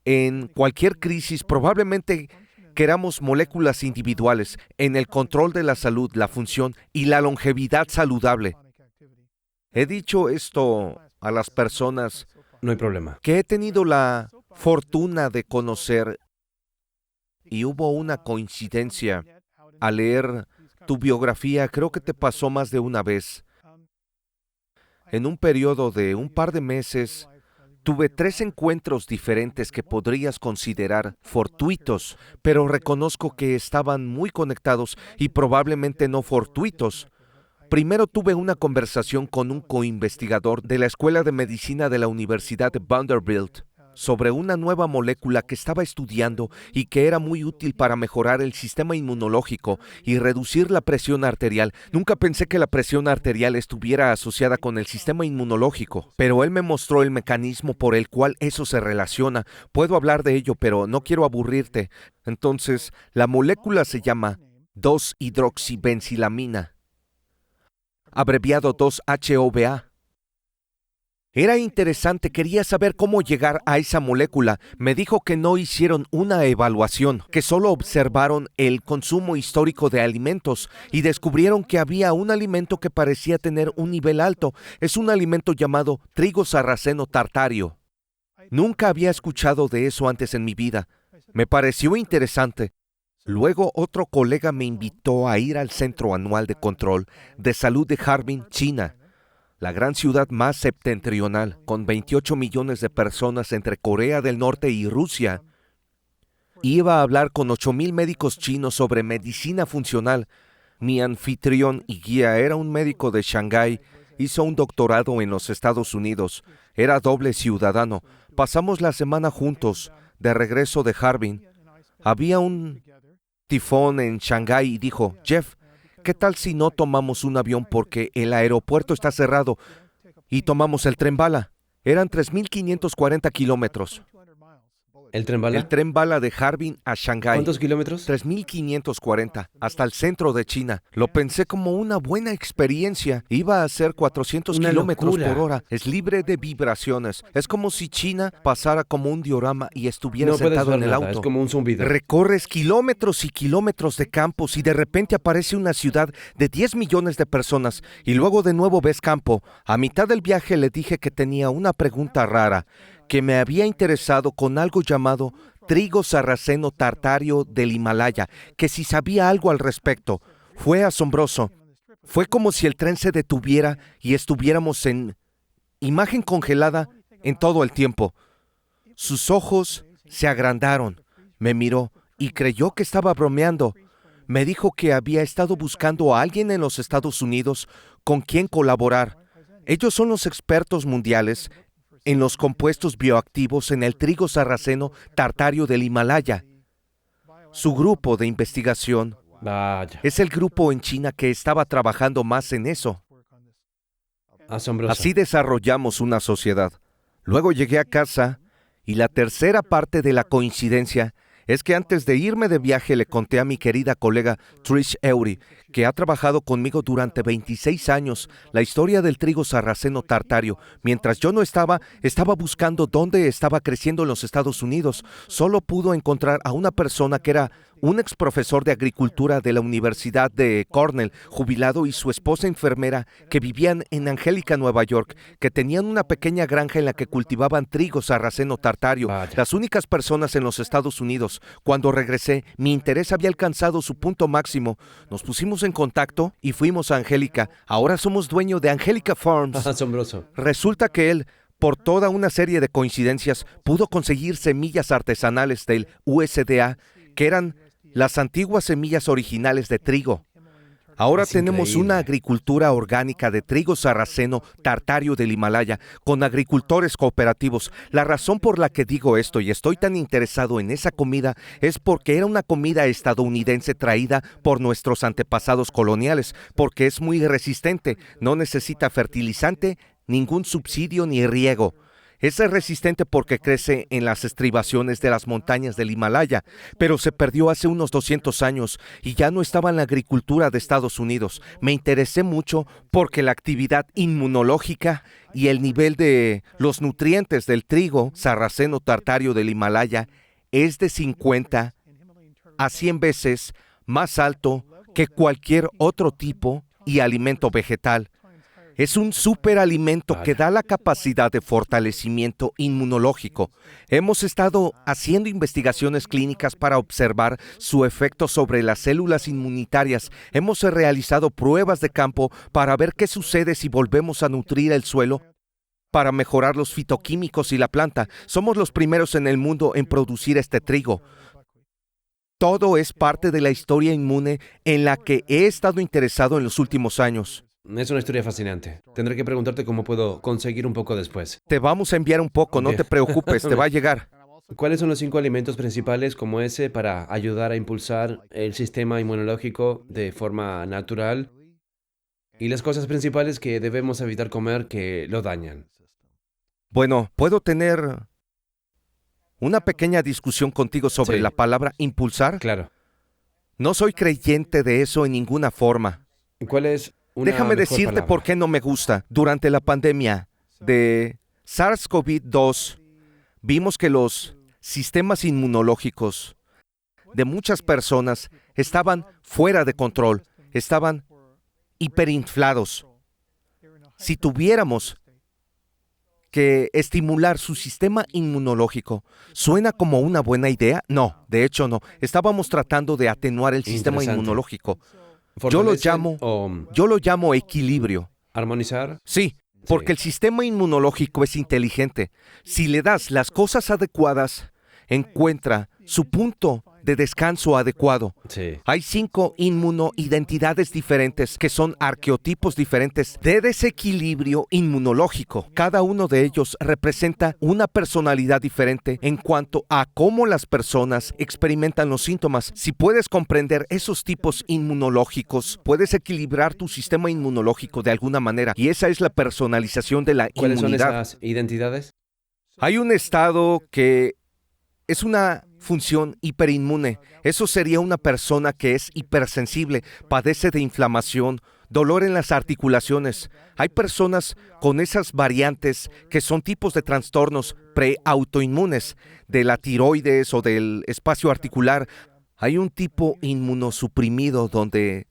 en cualquier crisis, probablemente queramos moléculas individuales en el control de la salud, la función y la longevidad saludable. He dicho esto a las personas No hay problema. que he tenido la fortuna de conocer, y hubo una coincidencia al leer tu biografía. Creo que te pasó más de una vez. En un periodo de un par de meses, tuve 3 encuentros diferentes que podrías considerar fortuitos, pero reconozco que estaban muy conectados y probablemente no fortuitos. Primero tuve una conversación con un coinvestigador de la Escuela de Medicina de la Universidad de Vanderbilt sobre una nueva molécula que estaba estudiando y que era muy útil para mejorar el sistema inmunológico y reducir la presión arterial. Nunca pensé que la presión arterial estuviera asociada con el sistema inmunológico, pero él me mostró el mecanismo por el cual eso se relaciona. Puedo hablar de ello, pero no quiero aburrirte. Entonces, la molécula se llama 2-hidroxibenzilamina, abreviado 2-HOBA. Era interesante, quería saber cómo llegar a esa molécula. Me dijo que no hicieron una evaluación, que solo observaron el consumo histórico de alimentos y descubrieron que había un alimento que parecía tener un nivel alto. Es un alimento llamado trigo sarraceno tartario. Nunca había escuchado de eso antes en mi vida. Me pareció interesante. Luego otro colega me invitó a ir al Centro Anual de Control de Salud de Harbin, China, la gran ciudad más septentrional, con 28 millones de personas entre Corea del Norte y Rusia. Iba a hablar con 8,000 médicos chinos sobre medicina funcional. Mi anfitrión y guía era un médico de Shanghái. Hizo un doctorado en los Estados Unidos. Era doble ciudadano. Pasamos la semana juntos, de regreso de Harbin. Había un tifón en Shanghái y dijo: Jeff, ¿qué tal si no tomamos un avión porque el aeropuerto está cerrado y tomamos el tren bala? Eran 3,540 kilómetros. ¿El tren bala? El tren bala de Harbin a Shanghái. ¿Cuántos kilómetros? 3,540, hasta el centro de China. Lo pensé como una buena experiencia. Iba a ser 400 Una kilómetros locura. por hora. Es libre de vibraciones. Es como si China pasara como un diorama y estuviera No puedes sentado ver en el nada, auto. es como un zumbido. Recorres kilómetros y kilómetros de campos y de repente aparece una ciudad de 10 millones de personas y luego de nuevo ves campo. A mitad del viaje le dije que tenía una pregunta rara, que me había interesado con algo llamado trigo sarraceno tartario del Himalaya, que si sabía algo al respecto. Fue asombroso. Fue como si el tren se detuviera y estuviéramos en imagen congelada en todo el tiempo. Sus ojos se agrandaron, me miró y creyó que estaba bromeando. Me dijo que había estado buscando a alguien en los Estados Unidos con quien colaborar. Ellos son los expertos mundiales en los compuestos bioactivos en el trigo sarraceno tartario del Himalaya. Su grupo de investigación Vaya, es el grupo en China que estaba trabajando más en eso. asombroso. Así desarrollamos una sociedad. Luego llegué a casa y la tercera parte de la coincidencia es que antes de irme de viaje le conté a mi querida colega Trish Eury, que ha trabajado conmigo durante 26 años, la historia del trigo sarraceno tartario. Mientras yo no estaba buscando dónde estaba creciendo en los Estados Unidos. Solo pudo encontrar a una persona que era un ex profesor de agricultura de la Universidad de Cornell, jubilado, y su esposa enfermera, que vivían en Angélica, Nueva York, que tenían una pequeña granja en la que cultivaban trigo sarraceno tartario, Vaya. las únicas personas en los Estados Unidos. Cuando regresé, mi interés había alcanzado su punto máximo. Nos pusimos en contacto y fuimos a Angélica. Ahora somos dueños de Angélica Farms. Asombroso. Resulta que él, por toda una serie de coincidencias, pudo conseguir semillas artesanales del USDA, que eran las antiguas semillas originales de trigo. Ahora Es tenemos increíble. una agricultura orgánica de trigo sarraceno tartario del Himalaya, con agricultores cooperativos. La razón por la que digo esto y estoy tan interesado en esa comida es porque era una comida estadounidense traída por nuestros antepasados coloniales, porque es muy resistente, no necesita fertilizante, ningún subsidio ni riego. Es resistente porque crece en las estribaciones de las montañas del Himalaya, pero se perdió hace unos 200 años y ya no estaba en la agricultura de Estados Unidos. Me interesé mucho porque la actividad inmunológica y el nivel de los nutrientes del trigo sarraceno tartario del Himalaya es de 50 a 100 veces más alto que cualquier otro tipo y alimento vegetal. Es un superalimento que da la capacidad de fortalecimiento inmunológico. Hemos estado haciendo investigaciones clínicas para observar su efecto sobre las células inmunitarias. Hemos realizado pruebas de campo para ver qué sucede si volvemos a nutrir el suelo para mejorar los fitoquímicos y la planta. Somos los primeros en el mundo en producir este trigo. Todo es parte de la historia inmune en la que he estado interesado en los últimos años. Es una historia fascinante. Tendré que preguntarte cómo puedo conseguir un poco después. Te vamos a enviar un poco, no Bien. te preocupes, te va a llegar. ¿Cuáles son los 5 alimentos principales como ese para ayudar a impulsar el sistema inmunológico de forma natural? Y las cosas principales que debemos evitar comer que lo dañan. Bueno, puedo tener una pequeña discusión contigo sobre Sí. la palabra impulsar. Claro. No soy creyente de eso en ninguna forma. ¿Cuál es una Déjame mejor decirte palabra? por qué no me gusta. Durante la pandemia de SARS-CoV-2, vimos que los sistemas inmunológicos de muchas personas estaban fuera de control, estaban hiperinflados. Si tuviéramos que estimular su sistema inmunológico, ¿suena como una buena idea? No, de hecho no. Estábamos tratando de atenuar el sistema Interesante. inmunológico. ¿Fortalecer llamo- o Yo lo llamo equilibrio. armonizar? Sí, porque el sistema inmunológico es inteligente. Si le das las cosas adecuadas, encuentra su punto de descanso adecuado. Sí. Hay 5 inmunoidentidades diferentes que son arqueotipos diferentes de desequilibrio inmunológico. Cada uno de ellos representa una personalidad diferente en cuanto a cómo las personas experimentan los síntomas. Si puedes comprender esos tipos inmunológicos, puedes equilibrar tu sistema inmunológico de alguna manera. Y esa es la personalización de la ¿Cuáles son inmunidad. esas identidades? Hay un estado que es una función hiperinmune. Eso sería una persona que es hipersensible, padece de inflamación, dolor en las articulaciones. Hay personas con esas variantes que son tipos de trastornos preautoinmunes, de la tiroides o del espacio articular. Hay un tipo inmunosuprimido donde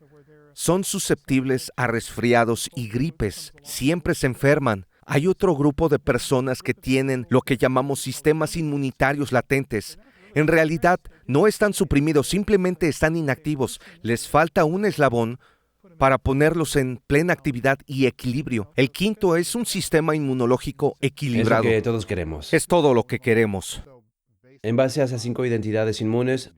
son susceptibles a resfriados y gripes. Siempre se enferman. Hay otro grupo de personas que tienen lo que llamamos sistemas inmunitarios latentes. En realidad, no están suprimidos, simplemente están inactivos. Les falta un eslabón para ponerlos en plena actividad y equilibrio. El quinto es un sistema inmunológico Es lo equilibrado. que todos queremos. Es todo lo que queremos. En base a esas 5 identidades inmunes,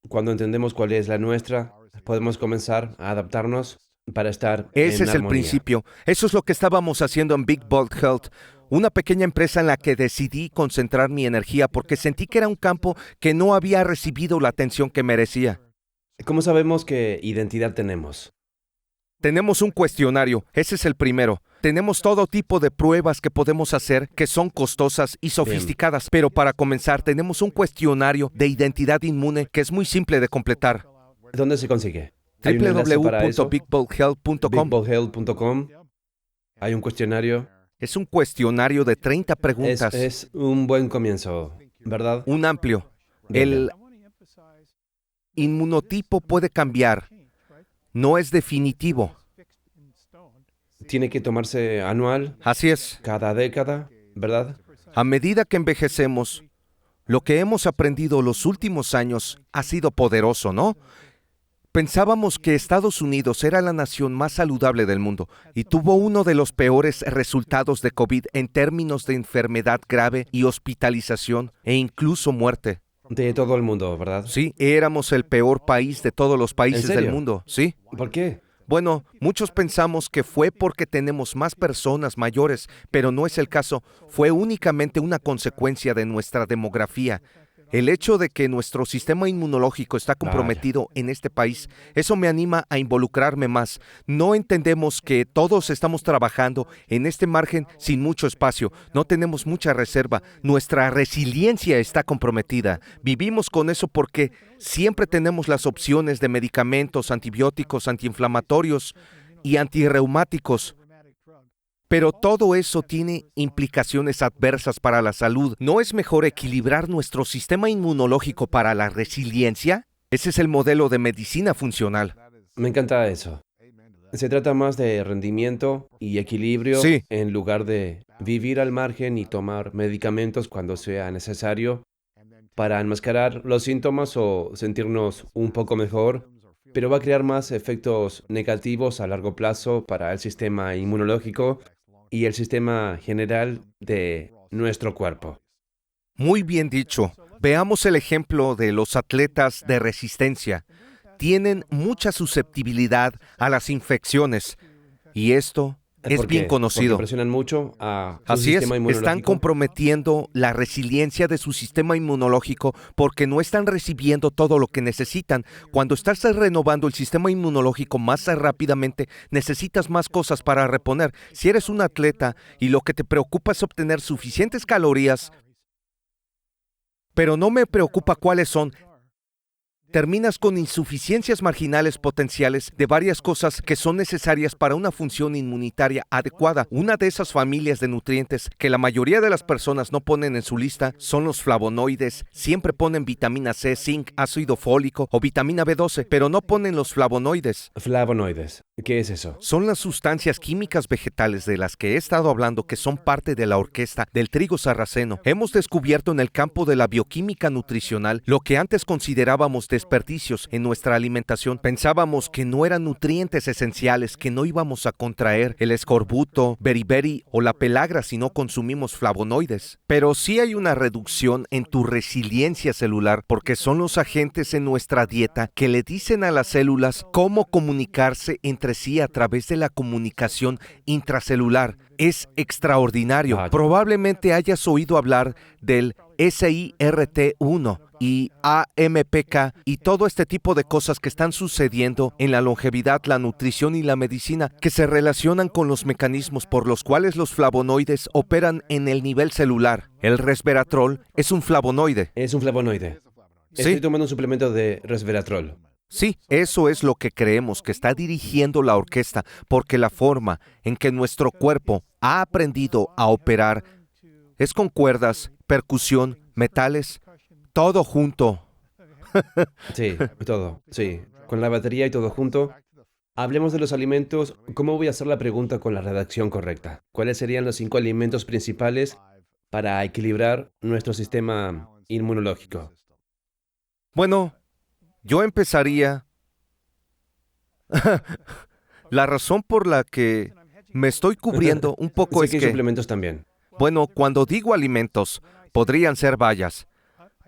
cuando entendemos cuál es la nuestra, podemos comenzar a adaptarnos para estar Ese en es el armonía. principio. Eso es lo que estábamos haciendo en Big Bold Health, una pequeña empresa en la que decidí concentrar mi energía porque sentí que era un campo que no había recibido la atención que merecía. ¿Cómo sabemos qué identidad tenemos? Tenemos un cuestionario, ese es el primero. Tenemos todo tipo de pruebas que podemos hacer que son costosas y sofisticadas, pero para comenzar tenemos un cuestionario de identidad inmune que es muy simple de completar. ¿Dónde se consigue? ¿Hay un enlace para eso? www.bigboldhealth.com. bigboldhealth.com. Hay un cuestionario. Es un cuestionario de 30 preguntas, Es un buen comienzo, ¿verdad? un amplio. Bien, El inmunotipo puede cambiar, no es definitivo. Tiene que tomarse anual, Así es. cada década, ¿verdad? A medida que envejecemos, lo que hemos aprendido los últimos años ha sido poderoso, ¿no? Pensábamos que Estados Unidos era la nación más saludable del mundo y tuvo uno de los peores resultados de COVID en términos de enfermedad grave y hospitalización e incluso muerte. De todo el mundo, ¿verdad? Sí, éramos el peor país de todos los países del serio? mundo, ¿sí? ¿Por qué? Bueno, muchos pensamos que fue porque tenemos más personas mayores, pero no es el caso. Fue únicamente una consecuencia de nuestra demografía. El hecho de que nuestro sistema inmunológico está comprometido en este país, eso me anima a involucrarme más. No entendemos que todos estamos trabajando en este margen sin mucho espacio. No tenemos mucha reserva. Nuestra resiliencia está comprometida. Vivimos con eso porque siempre tenemos las opciones de medicamentos, antibióticos, antiinflamatorios y antirreumáticos. Pero todo eso tiene implicaciones adversas para la salud. ¿No es mejor equilibrar nuestro sistema inmunológico para la resiliencia? Ese es el modelo de medicina funcional. Me encanta eso. Se trata más de rendimiento y equilibrio Sí. en lugar de vivir al margen y tomar medicamentos cuando sea necesario para enmascarar los síntomas o sentirnos un poco mejor, pero va a crear más efectos negativos a largo plazo para el sistema inmunológico y el sistema general de nuestro cuerpo. Muy bien dicho. Veamos el ejemplo de los atletas de resistencia. Tienen mucha susceptibilidad a las infecciones y esto es ¿Por bien qué? conocido. Porque presionan mucho a su Así es, sistema están inmunológico. comprometiendo la resiliencia de su sistema inmunológico porque no están recibiendo todo lo que necesitan. Cuando estás renovando el sistema inmunológico más rápidamente, necesitas más cosas para reponer. Si eres un atleta y lo que te preocupa es obtener suficientes calorías, pero no me preocupa cuáles son, terminas con insuficiencias marginales potenciales de varias cosas que son necesarias para una función inmunitaria adecuada. Una de esas familias de nutrientes que la mayoría de las personas no ponen en su lista son los flavonoides. Siempre ponen vitamina C, zinc, ácido fólico o vitamina B12, pero no ponen los flavonoides. Flavonoides. ¿Qué es eso? Son las sustancias químicas vegetales de las que he estado hablando que son parte de la orquesta del trigo sarraceno. Hemos descubierto en el campo de la bioquímica nutricional lo que antes considerábamos desperdicios en nuestra alimentación. Pensábamos que no eran nutrientes esenciales, que no íbamos a contraer el escorbuto, beriberi o la pelagra si no consumimos flavonoides. Pero sí hay una reducción en tu resiliencia celular porque son los agentes en nuestra dieta que le dicen a las células cómo comunicarse entre sí a través de la comunicación intracelular. Es extraordinario. Vaya. Probablemente hayas oído hablar del SIRT1 y AMPK y todo este tipo de cosas que están sucediendo en la longevidad, la nutrición y la medicina que se relacionan con los mecanismos por los cuales los flavonoides operan en el nivel celular. El resveratrol es un flavonoide. Es un flavonoide. Sí. Estoy tomando un suplemento de resveratrol. Sí, eso es lo que creemos que está dirigiendo la orquesta, porque la forma en que nuestro cuerpo ha aprendido a operar es con cuerdas, percusión, metales, todo junto. Sí, todo. Sí. Con la batería y todo junto. Hablemos de los alimentos. ¿Cómo voy a hacer la pregunta con la redacción correcta? ¿Cuáles serían los 5 alimentos principales para equilibrar nuestro sistema inmunológico? Bueno, yo empezaría. La razón por la que me estoy cubriendo un poco Sí es que hay que, suplementos también. bueno, cuando digo alimentos, podrían ser bayas,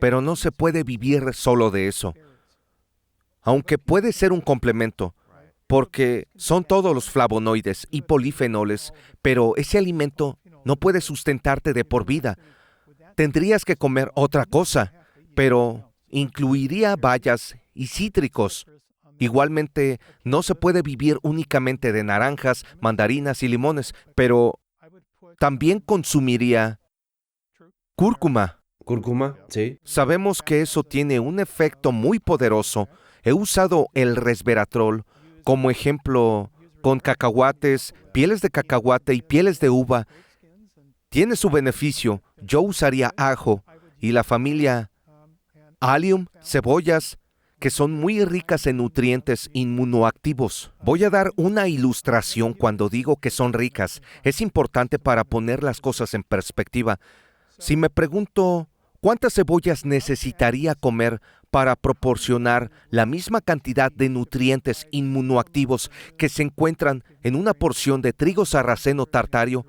pero no se puede vivir solo de eso. Aunque puede ser un complemento, porque son todos los flavonoides y polifenoles, pero ese alimento no puede sustentarte de por vida. Tendrías que comer otra cosa, pero incluiría bayas y cítricos. Igualmente, no se puede vivir únicamente de naranjas, mandarinas y limones, pero también consumiría cúrcuma. Cúrcuma, sí. Sabemos que eso tiene un efecto muy poderoso. He usado el resveratrol como ejemplo con cacahuates, pieles de cacahuate y pieles de uva. Tiene su beneficio. Yo usaría ajo y la familia Allium, cebollas, que son muy ricas en nutrientes inmunoactivos. Voy a dar una ilustración cuando digo que son ricas. Es importante para poner las cosas en perspectiva. Si me pregunto, ¿cuántas cebollas necesitaría comer para proporcionar la misma cantidad de nutrientes inmunoactivos que se encuentran en una porción de trigo sarraceno tartario?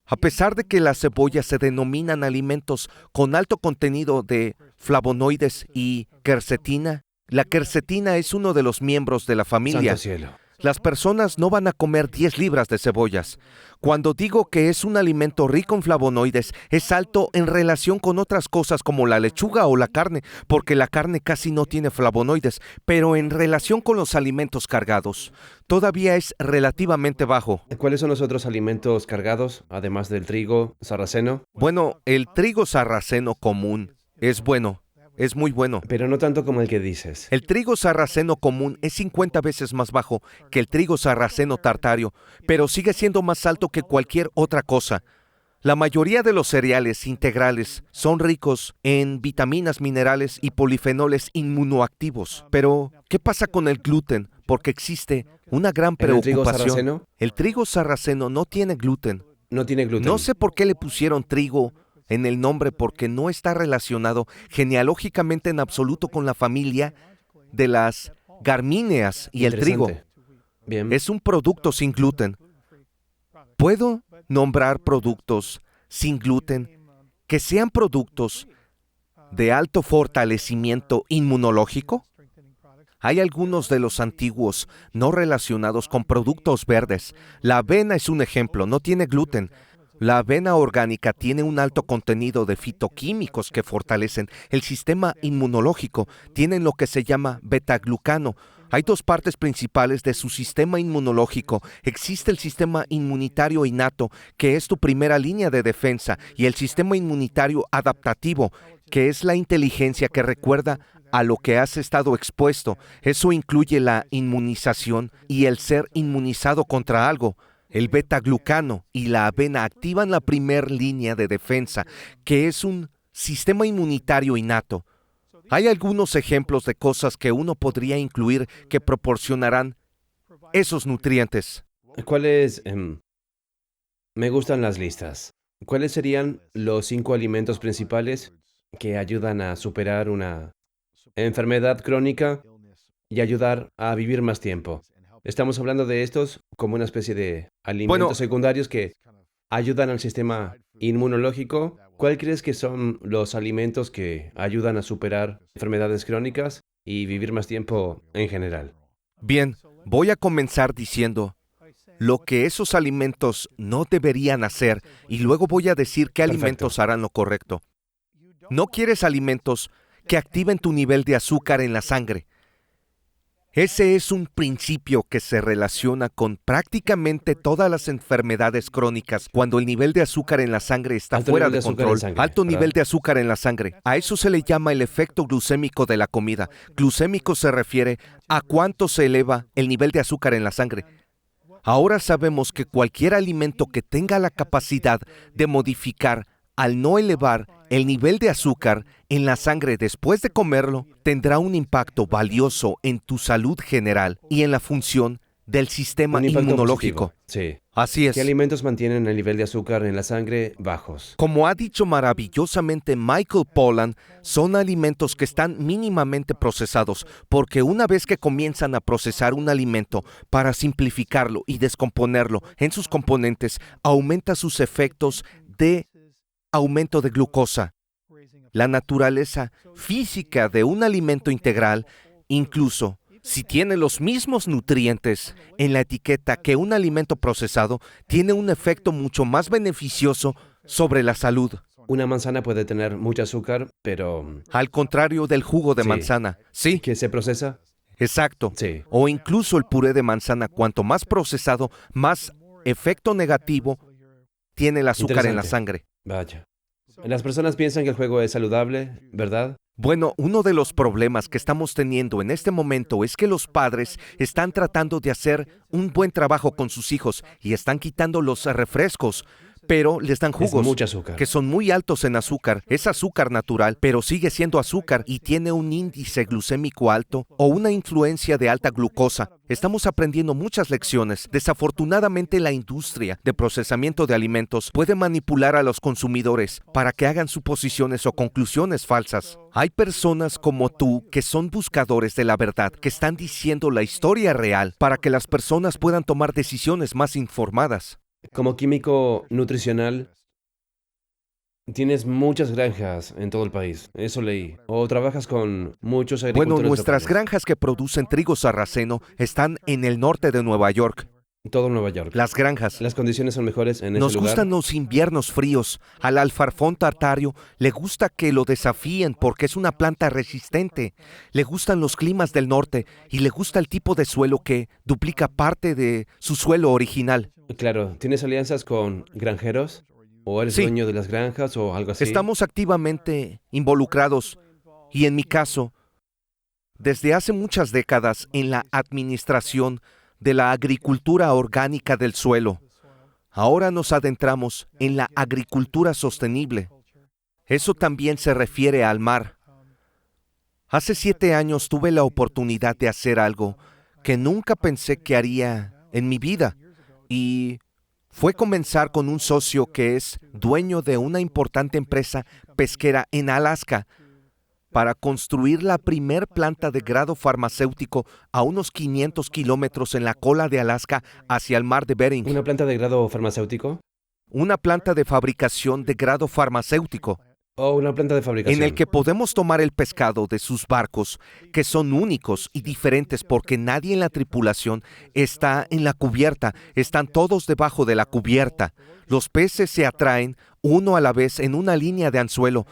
A pesar de que las cebollas se denominan alimentos con alto contenido de flavonoides y quercetina, la quercetina es uno de los miembros de la familia. Santo cielo. Las personas no van a comer 10 libras de cebollas. Cuando digo que es un alimento rico en flavonoides, es alto en relación con otras cosas como la lechuga o la carne, porque la carne casi no tiene flavonoides, pero en relación con los alimentos cargados, todavía es relativamente bajo. ¿Cuáles son los otros alimentos cargados, además del trigo sarraceno? Bueno, el trigo sarraceno común es bueno. Es muy bueno. Pero no tanto como el que dices. El trigo sarraceno común es 50 veces más bajo que el trigo sarraceno tartario, pero sigue siendo más alto que cualquier otra cosa. La mayoría de los cereales integrales son ricos en vitaminas, minerales y polifenoles inmunoactivos. Pero, ¿qué pasa con el gluten? Porque existe una gran ¿En el trigo preocupación. sarraceno? El trigo sarraceno no tiene gluten. No tiene gluten. No sé por qué le pusieron trigo en el nombre, porque no está relacionado genealógicamente en absoluto con la familia de las gramíneas y el trigo. Interesante. Bien. Es un producto sin gluten. ¿Puedo nombrar productos sin gluten que sean productos de alto fortalecimiento inmunológico? Hay algunos de los antiguos no relacionados con productos verdes. La avena es un ejemplo, no tiene gluten. La avena orgánica tiene un alto contenido de fitoquímicos que fortalecen el sistema inmunológico. Tienen lo que se llama betaglucano. Hay dos partes principales de su sistema inmunológico. Existe el sistema inmunitario innato, que es tu primera línea de defensa, y el sistema inmunitario adaptativo, que es la inteligencia que recuerda a lo que has estado expuesto. Eso incluye la inmunización y el ser inmunizado contra algo. El betaglucano y la avena activan la primera línea de defensa, que es un sistema inmunitario innato. Hay algunos ejemplos de cosas que uno podría incluir que proporcionarán esos nutrientes. ¿Cuáles? Me gustan las listas. ¿Cuáles serían los 5 alimentos principales que ayudan a superar una enfermedad crónica y ayudar a vivir más tiempo? Estamos hablando de estos como una especie de alimentos secundarios que ayudan al sistema inmunológico. ¿Cuál crees que son los alimentos que ayudan a superar enfermedades crónicas y vivir más tiempo en general? Bien, voy a comenzar diciendo lo que esos alimentos no deberían hacer y luego voy a decir qué alimentos harán lo correcto. No quieres alimentos que activen tu nivel de azúcar en la sangre. Ese es un principio que se relaciona con prácticamente todas las enfermedades crónicas cuando el nivel de azúcar en la sangre está fuera de control. Alto nivel de azúcar en la sangre. A eso se le llama el efecto glucémico de la comida. Glucémico se refiere a cuánto se eleva el nivel de azúcar en la sangre. Ahora sabemos que cualquier alimento que tenga la capacidad de modificar al no elevar el nivel de azúcar en la sangre después de comerlo, tendrá un impacto valioso en tu salud general y en la función del sistema Un impacto inmunológico. positivo. Sí. Así es. ¿Qué alimentos mantienen el nivel de azúcar en la sangre bajos? Como ha dicho maravillosamente Michael Pollan, son alimentos que están mínimamente procesados, porque una vez que comienzan a procesar un alimento para simplificarlo y descomponerlo en sus componentes, aumenta sus efectos de aumento de glucosa. La naturaleza física de un alimento integral, incluso Si tiene los mismos nutrientes en la etiqueta que un alimento procesado, tiene un efecto mucho más beneficioso sobre la salud. Una manzana puede tener mucho azúcar, pero Al contrario del jugo de Sí. manzana. Sí, ¿que se procesa? exacto. Sí. O incluso el puré de manzana, cuanto más procesado, más efecto negativo tiene el azúcar en la Interesante. sangre. Vaya. Las personas piensan que el juego es saludable, ¿verdad? Bueno, uno de los problemas que estamos teniendo en este momento es que los padres están tratando de hacer un buen trabajo con sus hijos y están quitando los refrescos, pero les dan Es jugos mucho azúcar. que son muy altos en azúcar. Es azúcar natural, pero sigue siendo azúcar y tiene un índice glucémico alto o una influencia de alta glucosa. Estamos aprendiendo muchas lecciones. Desafortunadamente, la industria de procesamiento de alimentos puede manipular a los consumidores para que hagan suposiciones o conclusiones falsas. Hay personas como tú que son buscadores de la verdad, que están diciendo la historia real para que las personas puedan tomar decisiones más informadas. Como químico nutricional, tienes muchas granjas en todo el país. Eso leí. O trabajas con muchos agricultores Bueno, nuestras locales. granjas que producen trigo sarraceno están en el norte de Nueva York. Todo Nueva York. Las granjas. Las condiciones son mejores en ese Nos lugar. gustan los inviernos fríos. Al alfarfón tartario le gusta que lo desafíen porque es una planta resistente. Le gustan los climas del norte y le gusta el tipo de suelo que duplica parte de su suelo original. Claro, ¿tienes alianzas con granjeros? ¿O eres Sí. dueño de las granjas o algo así? Estamos activamente involucrados y en mi caso, desde hace muchas décadas en la administración de la agricultura orgánica del suelo. Ahora nos adentramos en la agricultura sostenible. Eso también se refiere al mar. Hace 7 años tuve la oportunidad de hacer algo que nunca pensé que haría en mi vida y fue comenzar con un socio que es dueño de una importante empresa pesquera en Alaska para construir la primer planta de grado farmacéutico a unos 500 kilómetros en la cola de Alaska hacia el mar de Bering. ¿Una planta de grado farmacéutico? Una planta de fabricación de grado farmacéutico ¿O una planta de fabricación? en el que podemos tomar el pescado de sus barcos, que son únicos y diferentes porque nadie en la tripulación está en la cubierta, están todos debajo de la cubierta. Los peces se atraen uno a la vez en una línea de anzuelo.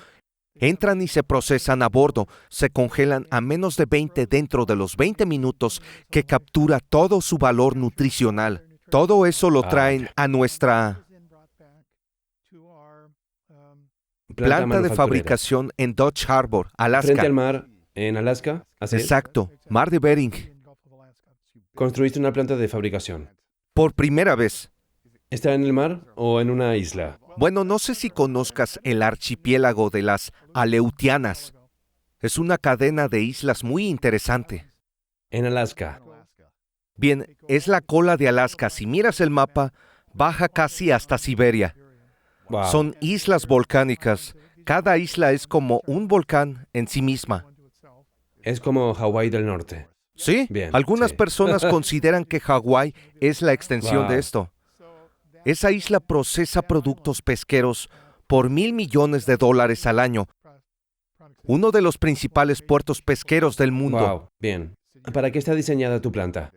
Entran y se procesan a bordo, se congelan a menos de 20 dentro de los 20 minutos que captura todo su valor nutricional. Todo eso lo traen a nuestra planta de manufacturera. fabricación en Dutch Harbor, Alaska. Frente al mar, en Alaska, ¿así es? Exacto, mar de Bering. Construiste una planta de fabricación. Por primera vez. ¿Está en el mar o en una isla? Bueno, no sé si conozcas el archipiélago de las Aleutianas. Es una cadena de islas muy interesante. En Alaska. Bien, es la cola de Alaska. Si miras el mapa, baja casi hasta Siberia. Wow. Son islas volcánicas. Cada isla es como un volcán en sí misma. Es como Hawái del Norte. ¿Sí? Bien, Algunas sí. personas consideran que Hawái es la extensión Wow. de esto. Esa isla procesa productos pesqueros por $1,000 millones al año. Uno de los principales puertos pesqueros del mundo. Wow. Bien. ¿Para qué está diseñada tu planta?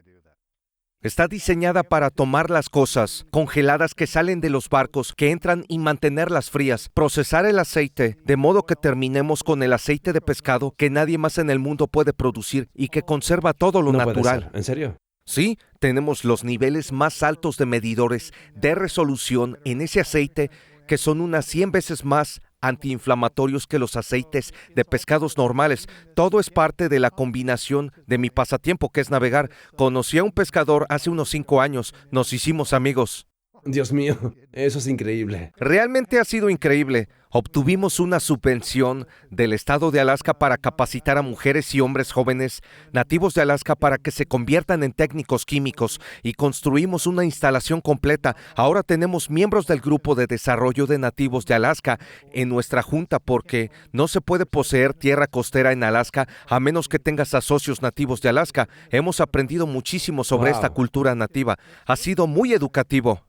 Está diseñada para tomar las cosas congeladas que salen de los barcos, que entran y mantenerlas frías, procesar el aceite, de modo que terminemos con el aceite de pescado que nadie más en el mundo puede producir y que conserva todo lo No puede natural. ser. ¿En serio? Sí, tenemos los niveles más altos de medidores de resolución en ese aceite que son unas 100 veces más antiinflamatorios que los aceites de pescados normales. Todo es parte de la combinación de mi pasatiempo, que es navegar. Conocí a un pescador hace unos 5 años, nos hicimos amigos. Dios mío, eso es increíble. Realmente ha sido increíble. Obtuvimos una subvención del estado de Alaska para capacitar a mujeres y hombres jóvenes nativos de Alaska para que se conviertan en técnicos químicos y construimos una instalación completa. Ahora tenemos miembros del grupo de desarrollo de nativos de Alaska en nuestra junta porque no se puede poseer tierra costera en Alaska a menos que tengas a socios nativos de Alaska. Hemos aprendido muchísimo sobre Wow. esta cultura nativa. Ha sido muy educativo.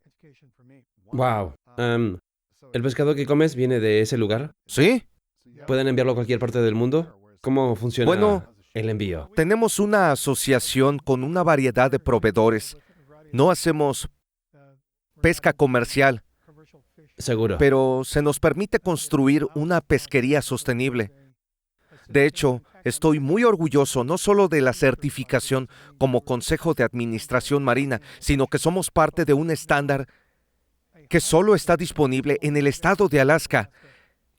Wow. ¿El pescado que comes viene de ese lugar? ¿Sí? ¿Pueden enviarlo a cualquier parte del mundo? ¿Cómo funciona? Bueno, El envío. Tenemos una asociación con una variedad de proveedores. No hacemos pesca comercial, Seguro. pero se nos permite construir una pesquería sostenible. De hecho, estoy muy orgulloso no solo de la certificación como Consejo de Administración Marina, sino que somos parte de un estándar que solo está disponible en el estado de Alaska,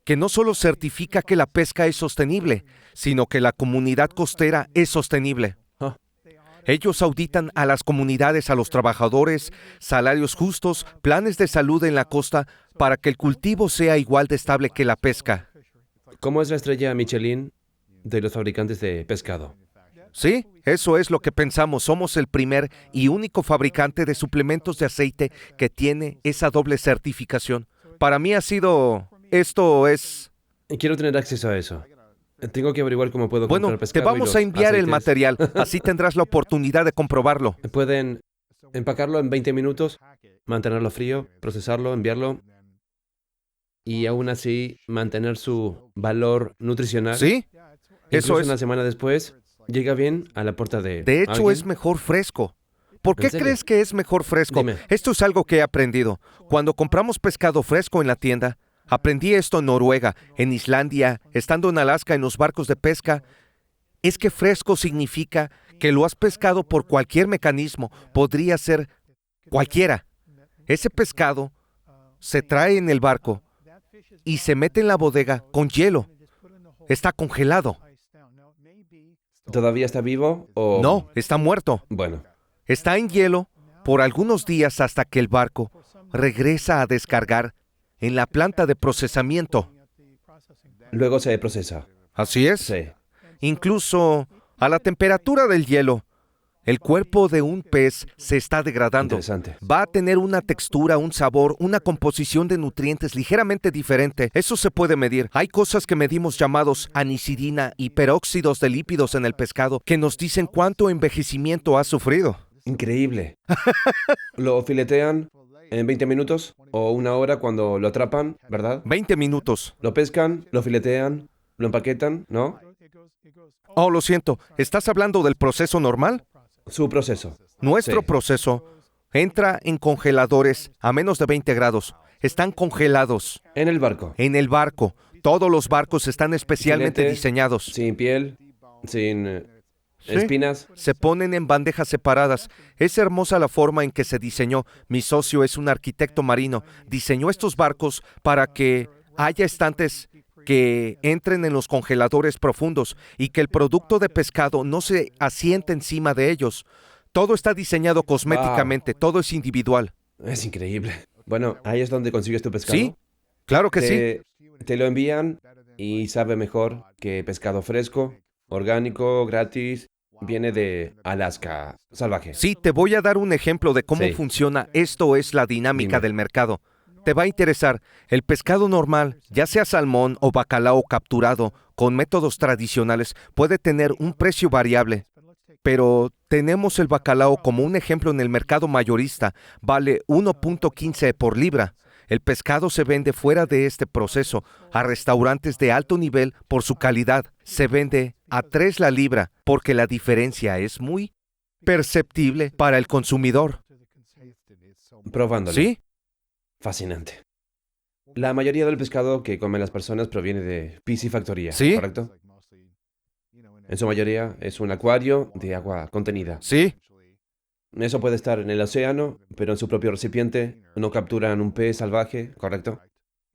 que no solo certifica que la pesca es sostenible, sino que la comunidad costera es sostenible. Ah, Ellos auditan a las comunidades, a los trabajadores, salarios justos, planes de salud en la costa para que el cultivo sea igual de estable que la pesca. ¿Cómo es la estrella Michelin de los fabricantes de pescado? Sí, eso es lo que pensamos. Somos el primer y único fabricante de suplementos de aceite que tiene esa doble certificación. Para mí esto es... Quiero tener acceso a eso. Tengo que averiguar cómo puedo Bueno, comprar te pescado y vamos los a enviar el aceites. material, así tendrás la oportunidad de comprobarlo. Pueden empacarlo en 20 minutos, mantenerlo frío, procesarlo, enviarlo y aún así mantener su valor nutricional. ¿Sí? Eso Incluso es. una semana después llega bien a la puerta de De hecho, alguien. es mejor fresco. ¿Por qué ¿En serio? crees que es mejor fresco? Dime. Esto es algo que he aprendido. Cuando compramos pescado fresco en la tienda, aprendí esto en Noruega, en Islandia, estando en Alaska en los barcos de pesca, es que fresco significa que lo has pescado por cualquier mecanismo, podría ser cualquiera. Ese pescado se trae en el barco y se mete en la bodega con hielo. Está congelado. ¿Todavía está vivo o...? No, está muerto. Bueno, Está en hielo por algunos días hasta que el barco regresa a descargar en la planta de procesamiento. luego se procesa. Así es. Sí. Incluso a la temperatura del hielo, el cuerpo de un pez se está degradando. Interesante. Va a tener una textura, un sabor, una composición de nutrientes ligeramente diferente. Eso se puede medir. Hay cosas que medimos llamados anisidina y peróxidos de lípidos en el pescado que nos dicen cuánto envejecimiento ha sufrido. Increíble. Lo filetean en 20 minutos o una hora cuando lo atrapan, ¿verdad? 20 minutos. Lo pescan, lo filetean, lo empaquetan, ¿no? Oh, lo siento. ¿Estás hablando del proceso normal? Su proceso. Nuestro Sí. proceso entra en congeladores a menos de 20 grados. Están congelados En el barco. en el barco. Todos los barcos están especialmente Filete, diseñados. Sin piel, sin Sí. espinas. Se ponen en bandejas separadas. Es hermosa la forma en que se diseñó. Mi socio es un arquitecto marino. Diseñó estos barcos para que haya estantes que entren en los congeladores profundos y que el producto de pescado no se asiente encima de ellos. Todo está diseñado cosméticamente, todo es individual. Es increíble. Bueno, ahí es donde consigues tu pescado. Sí, claro que sí. Te lo envían y sabe mejor que pescado fresco, orgánico, gratis. Viene de Alaska, salvaje. Sí, te voy a dar un ejemplo de cómo Sí. funciona. Esto es la dinámica Dime. del mercado. Te va a interesar. El pescado normal, ya sea salmón o bacalao capturado con métodos tradicionales, puede tener un precio variable. Pero tenemos el bacalao como un ejemplo en el mercado mayorista. Vale 1.15 por libra. El pescado se vende fuera de este proceso a restaurantes de alto nivel por su calidad. Se vende a 3 la libra porque la diferencia es muy perceptible para el consumidor. Probándolo. ¿Sí? Fascinante. La mayoría del pescado que comen las personas proviene de piscifactoría, Sí. ¿correcto? En su mayoría es un acuario de agua contenida. Sí. Eso puede estar en el océano, pero en su propio recipiente no capturan un pez salvaje, ¿correcto?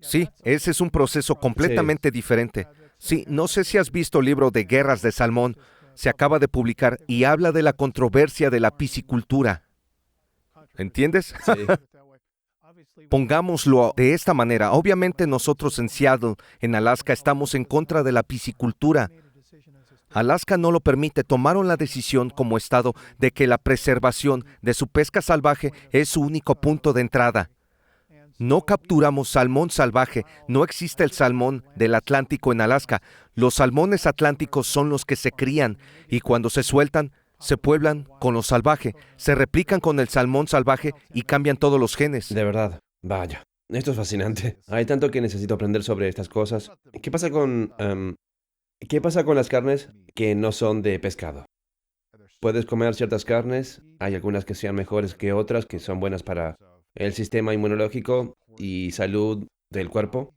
Sí, ese es un proceso completamente diferente. Sí, no sé si has visto el libro de Guerras de Salmón. Se acaba de publicar y habla de la controversia de la piscicultura. ¿Entiendes? Sí. Pongámoslo de esta manera. Obviamente nosotros en Seattle, en Alaska, estamos en contra de la piscicultura. Alaska no lo permite. Tomaron la decisión como estado de que la preservación de su pesca salvaje es su único punto de entrada. No capturamos salmón salvaje. No existe el salmón del Atlántico en Alaska. Los salmones atlánticos son los que se crían y cuando se sueltan, se pueblan con lo salvaje, se replican con el salmón salvaje y cambian todos los genes. De verdad. Vaya. Esto es fascinante. Hay tanto que necesito aprender sobre estas cosas. ¿Qué pasa con ¿Qué pasa con las carnes que no son de pescado? Puedes comer ciertas carnes, hay algunas que sean mejores que otras, que son buenas para el sistema inmunológico y salud del cuerpo.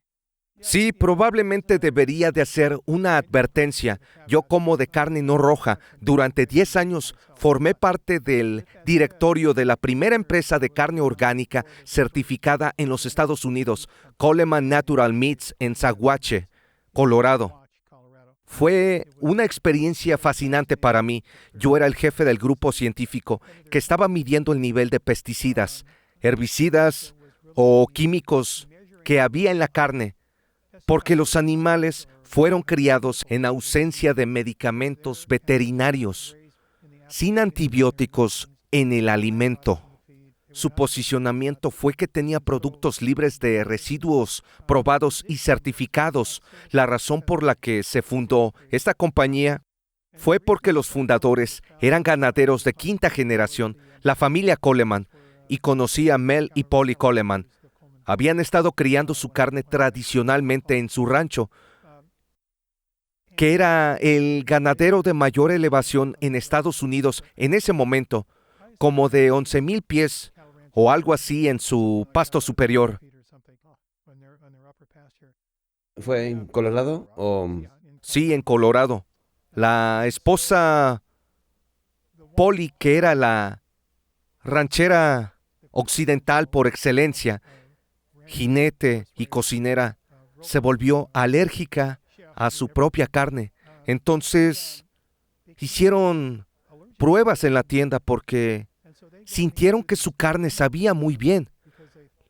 Sí, probablemente debería de hacer una advertencia. Yo como de carne no roja. Durante 10 años formé parte del directorio de la primera empresa de carne orgánica certificada en los Estados Unidos, Coleman Natural Meats en Saguache, Colorado. Fue una experiencia fascinante para mí. Yo era el jefe del grupo científico que estaba midiendo el nivel de pesticidas, herbicidas o químicos que había en la carne, porque los animales fueron criados en ausencia de medicamentos veterinarios, sin antibióticos en el alimento. Su posicionamiento fue que tenía productos libres de residuos probados y certificados. La razón por la que se fundó esta compañía fue porque los fundadores eran ganaderos de quinta generación, la familia Coleman, y conocí a Mel y Polly Coleman. Habían estado criando su carne tradicionalmente en su rancho, que era el ganadero de mayor elevación en Estados Unidos en ese momento, como de 11,000 pies o algo así en su pasto superior. ¿Fue en Colorado o...? Sí, en Colorado. La esposa Polly, que era la ranchera occidental por excelencia, jinete y cocinera, se volvió alérgica a su propia carne. Entonces, hicieron pruebas en la tienda porque sintieron que su carne sabía muy bien.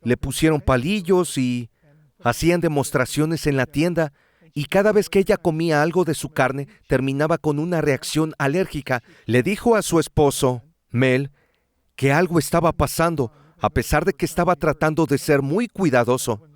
Le pusieron palillos y hacían demostraciones en la tienda, y cada vez que ella comía algo de su carne, terminaba con una reacción alérgica. Le dijo a su esposo, Mel, que algo estaba pasando, a pesar de que estaba tratando de ser muy cuidadoso.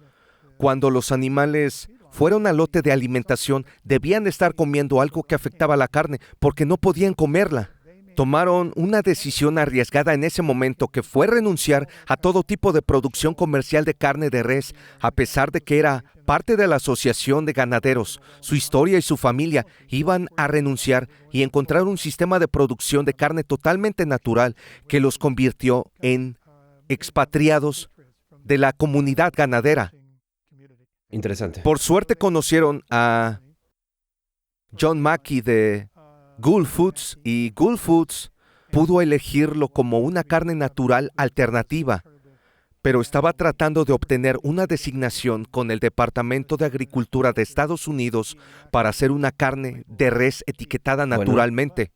Cuando los animales fueron al lote de alimentación, debían estar comiendo algo que afectaba la carne, porque no podían comerla. Tomaron una decisión arriesgada en ese momento, que fue renunciar a todo tipo de producción comercial de carne de res, a pesar de que era parte de la asociación de ganaderos. Su historia y su familia iban a renunciar y encontrar un sistema de producción de carne totalmente natural que los convirtió en expatriados de la comunidad ganadera. Interesante. Por suerte conocieron a John Mackey de Gulf Foods, y Gulf Foods pudo elegirlo como una carne natural alternativa, pero estaba tratando de obtener una designación con el Departamento de Agricultura de Estados Unidos para hacer una carne de res etiquetada naturalmente.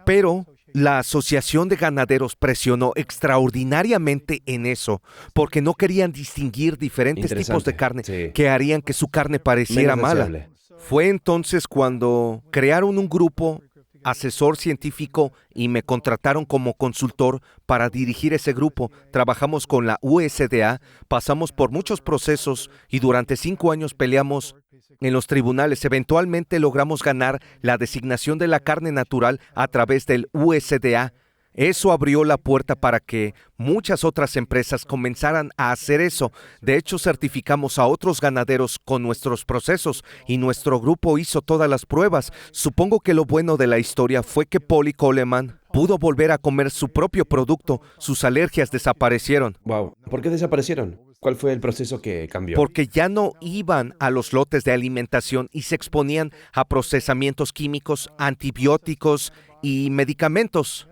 Pero la Asociación de Ganaderos presionó extraordinariamente en eso, porque no querían distinguir diferentes tipos de carne que harían que su carne pareciera mala. Fue entonces cuando crearon un grupo asesor científico y me contrataron como consultor para dirigir ese grupo. Trabajamos con la USDA, pasamos por muchos procesos y durante 5 años peleamos en los tribunales. Eventualmente logramos ganar la designación de la carne natural a través del USDA. Eso abrió la puerta para que muchas otras empresas comenzaran a hacer eso. De hecho, certificamos a otros ganaderos con nuestros procesos y nuestro grupo hizo todas las pruebas. Supongo que lo bueno de la historia fue que Polly Coleman pudo volver a comer su propio producto. Sus alergias desaparecieron. Wow. ¿Por qué desaparecieron? ¿Cuál fue el proceso que cambió? Porque ya no iban a los lotes de alimentación y se exponían a procesamientos químicos, antibióticos y medicamentos.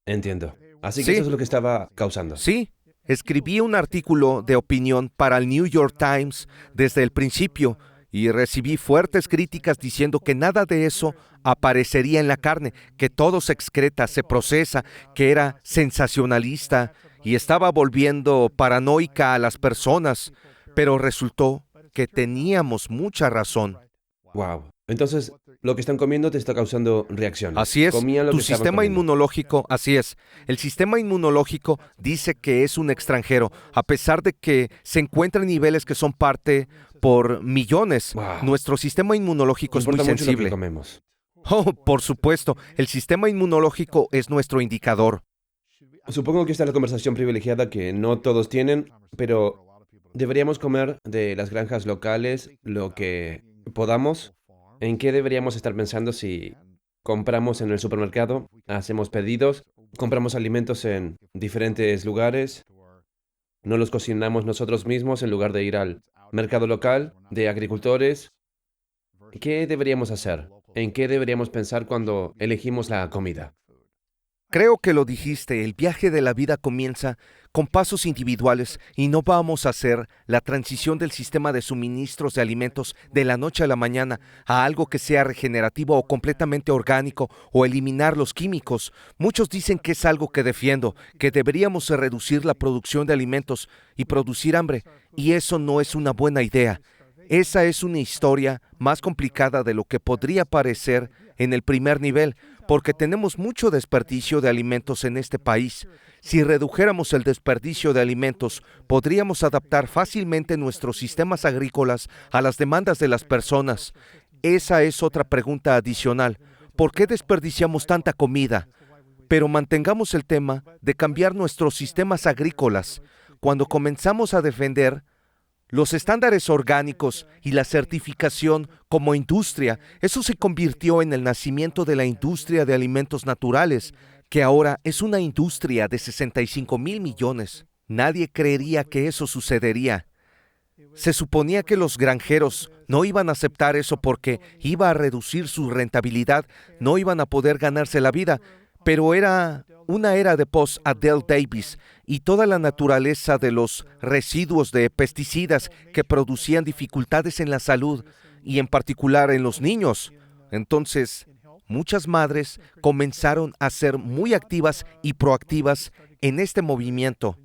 Entiendo. Así que Sí. eso es lo que estaba causando. Sí, escribí un artículo de opinión para el New York Times desde el principio y recibí fuertes críticas diciendo que nada de eso aparecería en la carne, que todo se excreta, se procesa, que era sensacionalista y estaba volviendo paranoica a las personas, pero resultó que teníamos mucha razón. Wow. Entonces, lo que están comiendo te está causando reacciones. Así es, Comían lo tu que estaban sistema comiendo. inmunológico, así es. El sistema inmunológico dice que es un extranjero, a pesar de que se encuentra en niveles que son parte por millones. Wow. Nuestro sistema inmunológico es muy Importa mucho lo que sensible. comemos. Oh, por supuesto, el sistema inmunológico es nuestro indicador. Supongo que esta es la conversación privilegiada que no todos tienen, pero deberíamos comer de las granjas locales lo que podamos. ¿En qué deberíamos estar pensando si compramos en el supermercado, hacemos pedidos, compramos alimentos en diferentes lugares, no los cocinamos nosotros mismos en lugar de ir al mercado local de agricultores? ¿Qué deberíamos hacer? ¿En qué deberíamos pensar cuando elegimos la comida? Creo que lo dijiste, el viaje de la vida comienza con pasos individuales y no vamos a hacer la transición del sistema de suministros de alimentos de la noche a la mañana a algo que sea regenerativo o completamente orgánico o eliminar los químicos. Muchos dicen que es algo que defiendo, que deberíamos reducir la producción de alimentos y producir hambre, y eso no es una buena idea. Esa es una historia más complicada de lo que podría parecer en el primer nivel, porque tenemos mucho desperdicio de alimentos en este país. Si redujéramos el desperdicio de alimentos, podríamos adaptar fácilmente nuestros sistemas agrícolas a las demandas de las personas. Esa es otra pregunta adicional. ¿Por qué desperdiciamos tanta comida? Pero mantengamos el tema de cambiar nuestros sistemas agrícolas. Cuando comenzamos a defender los estándares orgánicos y la certificación como industria, eso se convirtió en el nacimiento de la industria de alimentos naturales, que ahora es una industria de 65,000 millones. Nadie creería que eso sucedería. Se suponía que los granjeros no iban a aceptar eso porque iba a reducir su rentabilidad, no iban a poder ganarse la vida, pero era una era de post-Adele Davis y toda la naturaleza de los residuos de pesticidas que producían dificultades en la salud y en particular en los niños. Entonces, muchas madres comenzaron a ser muy activas y proactivas en este movimiento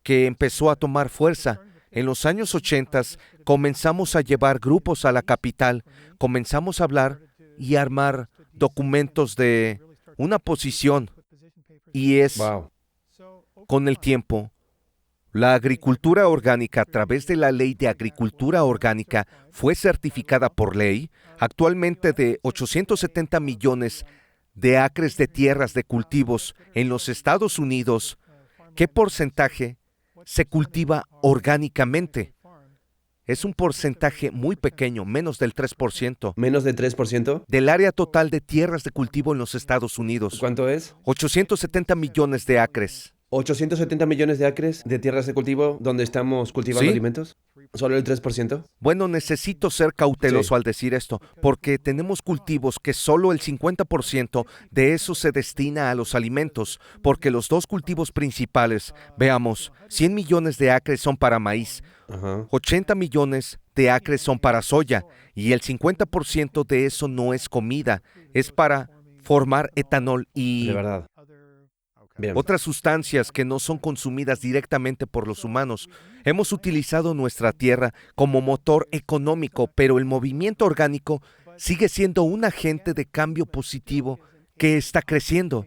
que empezó a tomar fuerza. En los años 80 comenzamos a llevar grupos a la capital, comenzamos a hablar y armar documentos de una posición, y es, Wow. con el tiempo, la agricultura orgánica a través de la Ley de Agricultura Orgánica fue certificada por ley. Actualmente de 870 millones de acres de tierras de cultivos en los Estados Unidos, ¿qué porcentaje se cultiva orgánicamente? Es un porcentaje muy pequeño, menos del 3%, ¿Menos de 3%? del área total de tierras de cultivo en los Estados Unidos. ¿Cuánto es? 870 millones de acres. 870 millones de acres de tierras de cultivo donde estamos cultivando ¿Sí? alimentos. ¿Solo el 3%? Bueno, necesito ser cauteloso Sí. al decir esto, porque tenemos cultivos que solo el 50% de eso se destina a los alimentos, porque los dos cultivos principales, veamos, 100 millones de acres son para maíz, Ajá. 80 millones de acres son para soya, y el 50% de eso no es comida, es para formar etanol y De verdad. Bien. otras sustancias que no son consumidas directamente por los humanos. Hemos utilizado nuestra tierra como motor económico, pero el movimiento orgánico sigue siendo un agente de cambio positivo que está creciendo.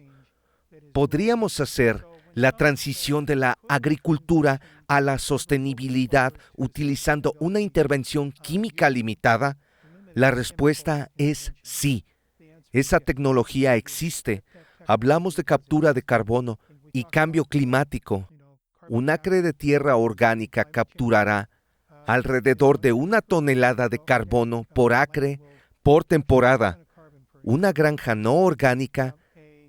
¿Podríamos hacer la transición de la agricultura a la sostenibilidad utilizando una intervención química limitada? La respuesta es sí. Esa tecnología existe. Hablamos de captura de carbono y cambio climático. Un acre de tierra orgánica capturará alrededor de 1 tonelada de carbono por acre por temporada. Una granja no orgánica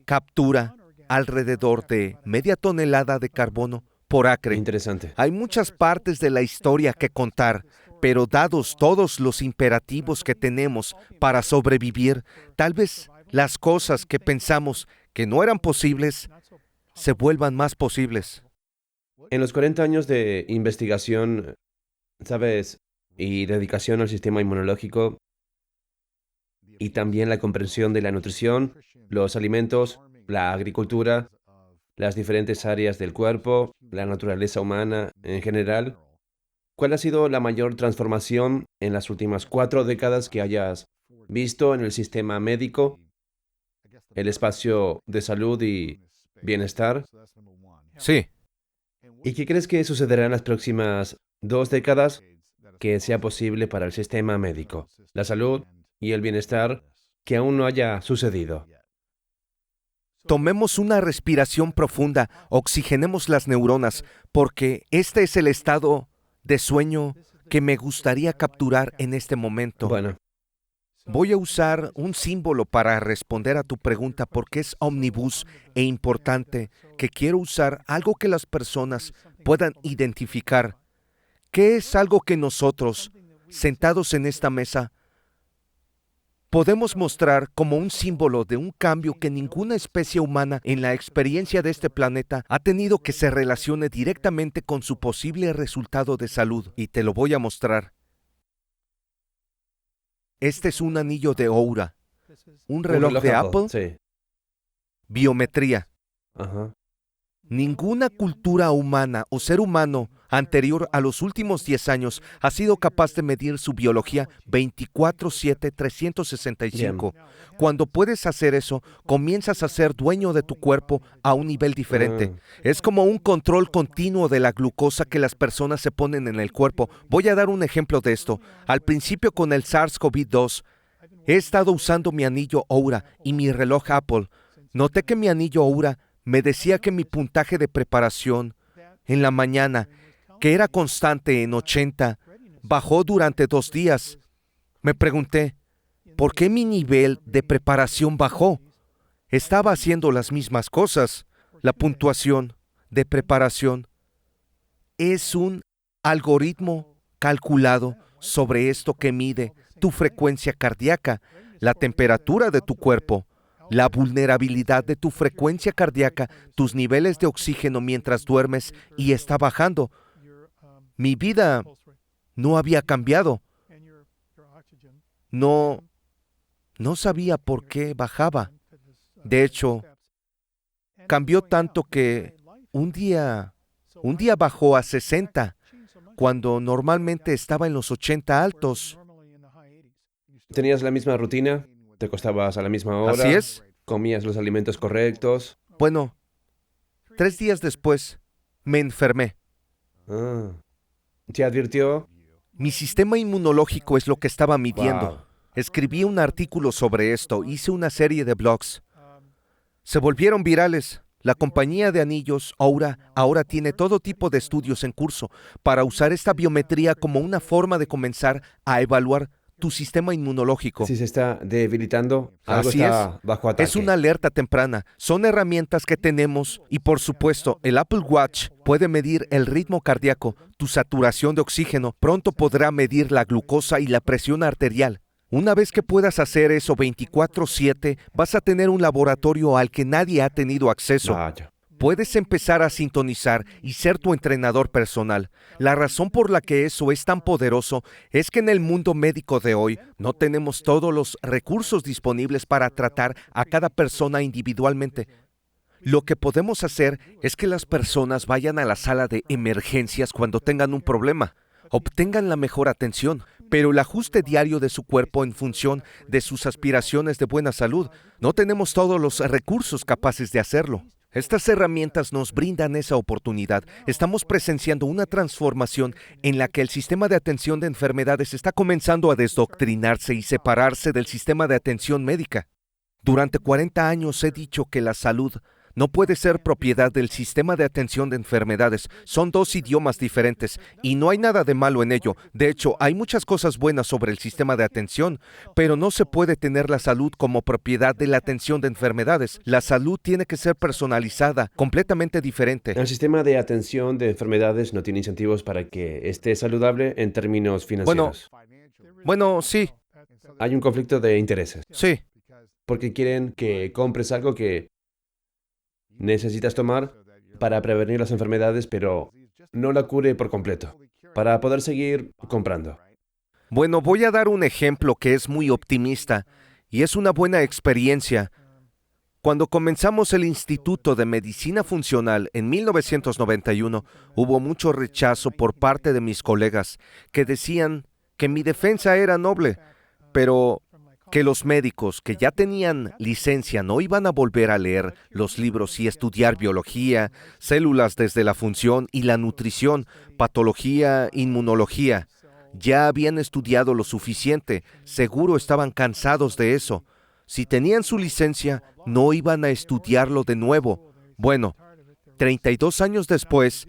captura alrededor de media tonelada de carbono por acre. Interesante. Hay muchas partes de la historia que contar, pero dados todos los imperativos que tenemos para sobrevivir, tal vez las cosas que pensamos que no eran posibles se vuelvan más posibles. En los 40 años de investigación, ¿sabes? Y dedicación al sistema inmunológico y también la comprensión de la nutrición, los alimentos, la agricultura, las diferentes áreas del cuerpo, la naturaleza humana en general, ¿cuál ha sido la mayor transformación en las últimas 4 décadas que hayas visto en el sistema médico, el espacio de salud y bienestar? Sí, ¿Y qué crees que sucederá en las próximas 2 décadas que sea posible para el sistema médico, la salud y el bienestar que aún no haya sucedido? tomemos una respiración profunda, oxigenemos las neuronas, porque este es el estado de sueño que me gustaría capturar en este momento. Bueno, Voy a usar un símbolo para responder a tu pregunta porque es omnibus e importante que quiero usar algo que las personas puedan identificar. ¿Qué es algo que nosotros, sentados en esta mesa, podemos mostrar como un símbolo de un cambio que ninguna especie humana en la experiencia de este planeta ha tenido que se relacione directamente con su posible resultado de salud? Y te lo voy a mostrar. Este es un anillo de Oura, un reloj de Apple, Sí. biometría. Ajá. Ninguna cultura humana o ser humano anterior a los últimos 10 años ha sido capaz de medir su biología 24/7, 365. Cuando puedes hacer eso, comienzas a ser dueño de tu cuerpo a un nivel diferente. Es como un control continuo de la glucosa que las personas se ponen en el cuerpo. Voy a dar un ejemplo de esto. Al principio con el SARS-CoV-2, he estado usando mi anillo Oura y mi reloj Apple. Noté que mi anillo Oura me decía que mi puntaje de preparación en la mañana, que era constante en 80, bajó durante 2 días. Me pregunté, ¿por qué mi nivel de preparación bajó? Estaba haciendo las mismas cosas. La puntuación de preparación es un algoritmo calculado sobre esto que mide tu frecuencia cardíaca, la temperatura de tu cuerpo, la vulnerabilidad de tu frecuencia cardíaca, tus niveles de oxígeno mientras duermes y está bajando. Mi vida no había cambiado. No sabía por qué bajaba. De hecho, cambió tanto que un día bajó a 60, cuando normalmente estaba en los 80 altos. ¿Tenías la misma rutina? ¿Te acostabas a la misma hora? Así es. ¿Comías los alimentos correctos? Bueno, 3 días después me enfermé. Ah. ¿Te advirtió? Mi sistema inmunológico es lo que estaba midiendo. Wow. Escribí un artículo sobre esto, hice una serie de blogs. Se volvieron virales. La compañía de anillos, Oura, ahora tiene todo tipo de estudios en curso para usar esta biometría como una forma de comenzar a evaluar tu sistema inmunológico. Si se está debilitando, algo Así está es. bajo ataque. Es una alerta temprana. Son herramientas que tenemos y, por supuesto, el Apple Watch puede medir el ritmo cardíaco, tu saturación de oxígeno. Pronto podrá medir la glucosa y la presión arterial. Una vez que puedas hacer eso 24/7, vas a tener un laboratorio al que nadie ha tenido acceso. Vaya. Puedes empezar a sintonizar y ser tu entrenador personal. La razón por la que eso es tan poderoso es que en el mundo médico de hoy no tenemos todos los recursos disponibles para tratar a cada persona individualmente. Lo que podemos hacer es que las personas vayan a la sala de emergencias cuando tengan un problema, obtengan la mejor atención, pero el ajuste diario de su cuerpo en función de sus aspiraciones de buena salud, no tenemos todos los recursos capaces de hacerlo. Estas herramientas nos brindan esa oportunidad. Estamos presenciando una transformación en la que el sistema de atención de enfermedades está comenzando a desdoctrinarse y separarse del sistema de atención médica. Durante 40 años he dicho que la salud no puede ser propiedad del sistema de atención de enfermedades. Son 2 idiomas diferentes y no hay nada de malo en ello. De hecho, hay muchas cosas buenas sobre el sistema de atención, pero no se puede tener la salud como propiedad de la atención de enfermedades. La salud tiene que ser personalizada, completamente diferente. El sistema de atención de enfermedades no tiene incentivos para que esté saludable en términos financieros. Bueno, sí, Hay un conflicto de intereses, sí. porque quieren que compres algo que necesitas tomar para prevenir las enfermedades, pero no la cure por completo, para poder seguir comprando. Bueno, voy a dar un ejemplo que es muy optimista y es una buena experiencia. Cuando comenzamos el Instituto de Medicina Funcional en 1991, hubo mucho rechazo por parte de mis colegas que decían que mi defensa era noble, pero que los médicos que ya tenían licencia no iban a volver a leer los libros y estudiar biología, células desde la función y la nutrición, patología, inmunología. Ya habían estudiado lo suficiente, seguro estaban cansados de eso. Si tenían su licencia, no iban a estudiarlo de nuevo. Bueno, 32 años después,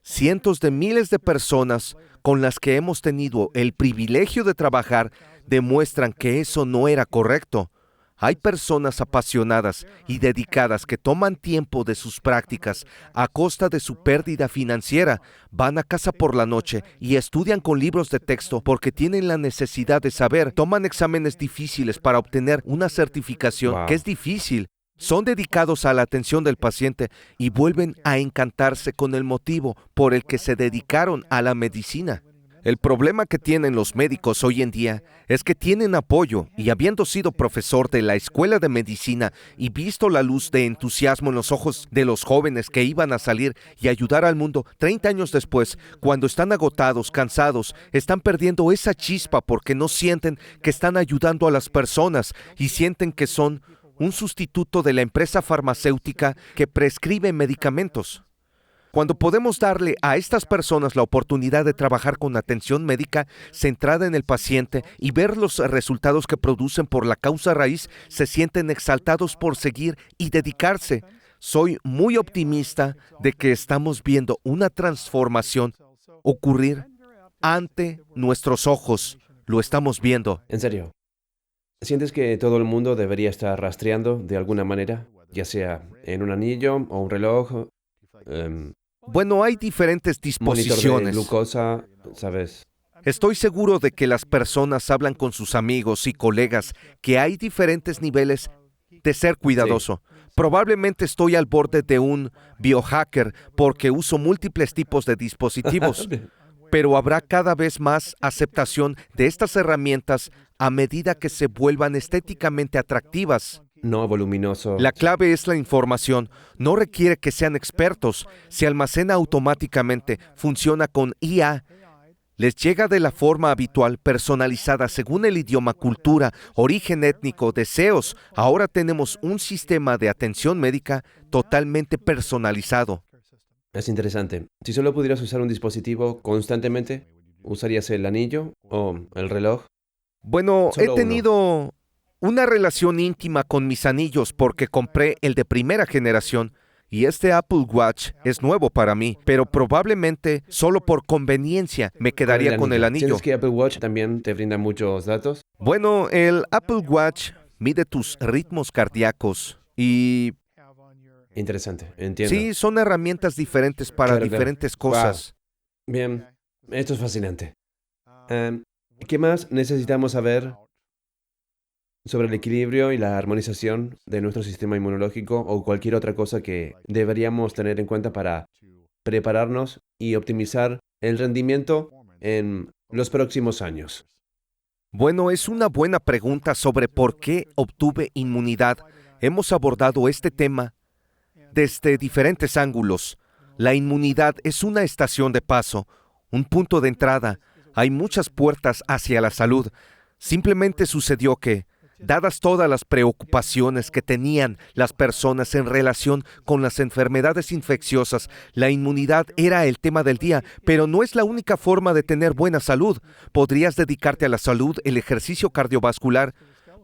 cientos de miles de personas con las que hemos tenido el privilegio de trabajar demuestran que eso no era correcto. Hay personas apasionadas y dedicadas que toman tiempo de sus prácticas a costa de su pérdida financiera, van a casa por la noche y estudian con libros de texto porque tienen la necesidad de saber, toman exámenes difíciles para obtener una certificación Wow. que es difícil, son dedicados a la atención del paciente y vuelven a encantarse con el motivo por el que se dedicaron a la medicina. El problema que tienen los médicos hoy en día es que tienen apoyo y habiendo sido profesor de la escuela de medicina y visto la luz de entusiasmo en los ojos de los jóvenes que iban a salir y ayudar al mundo 30 años después, cuando están agotados, cansados, están perdiendo esa chispa porque no sienten que están ayudando a las personas y sienten que son un sustituto de la empresa farmacéutica que prescribe medicamentos. Cuando podemos darle a estas personas la oportunidad de trabajar con atención médica centrada en el paciente y ver los resultados que producen por la causa raíz, se sienten exaltados por seguir y dedicarse. Soy muy optimista de que estamos viendo una transformación ocurrir ante nuestros ojos. Lo estamos viendo. En serio, ¿sientes que todo el mundo debería estar rastreando de alguna manera, ya sea en un anillo o un reloj, Bueno, hay diferentes monitor de disposiciones. glucosa, sabes? Estoy seguro de que las personas hablan con sus amigos y colegas que hay diferentes niveles de ser cuidadoso. Probablemente estoy al borde de un biohacker porque uso múltiples tipos de dispositivos, pero habrá cada vez más aceptación de estas herramientas a medida que se vuelvan estéticamente atractivas. No voluminoso. La clave es la información. No requiere que sean expertos. Se almacena automáticamente. Funciona con IA. Les llega de la forma habitual, personalizada según el idioma, cultura, origen étnico, deseos. Ahora tenemos un sistema de atención médica totalmente personalizado. Es interesante. Si solo pudieras usar un dispositivo constantemente, ¿usarías el anillo o el reloj? Bueno, Solo he uno. tenido una relación íntima con mis anillos porque compré el de primera generación y este Apple Watch es nuevo para mí, pero probablemente solo por conveniencia me quedaría con el anillo. ¿Sientes que Apple Watch también te brinda muchos datos? Bueno, el Apple Watch mide tus ritmos cardíacos y Interesante, entiendo. sí, son herramientas diferentes para Claro, claro. diferentes cosas. Bien, esto es fascinante. ¿Qué más necesitamos saber sobre el equilibrio y la armonización de nuestro sistema inmunológico o cualquier otra cosa que deberíamos tener en cuenta para prepararnos y optimizar el rendimiento en los próximos años? Bueno, es una buena pregunta sobre por qué obtuve inmunidad. Hemos abordado este tema desde diferentes ángulos. La inmunidad es una estación de paso, un punto de entrada. Hay muchas puertas hacia la salud. Simplemente sucedió que, dadas todas las preocupaciones que tenían las personas en relación con las enfermedades infecciosas, la inmunidad era el tema del día, pero no es la única forma de tener buena salud. Podrías dedicarte a la salud, el ejercicio cardiovascular.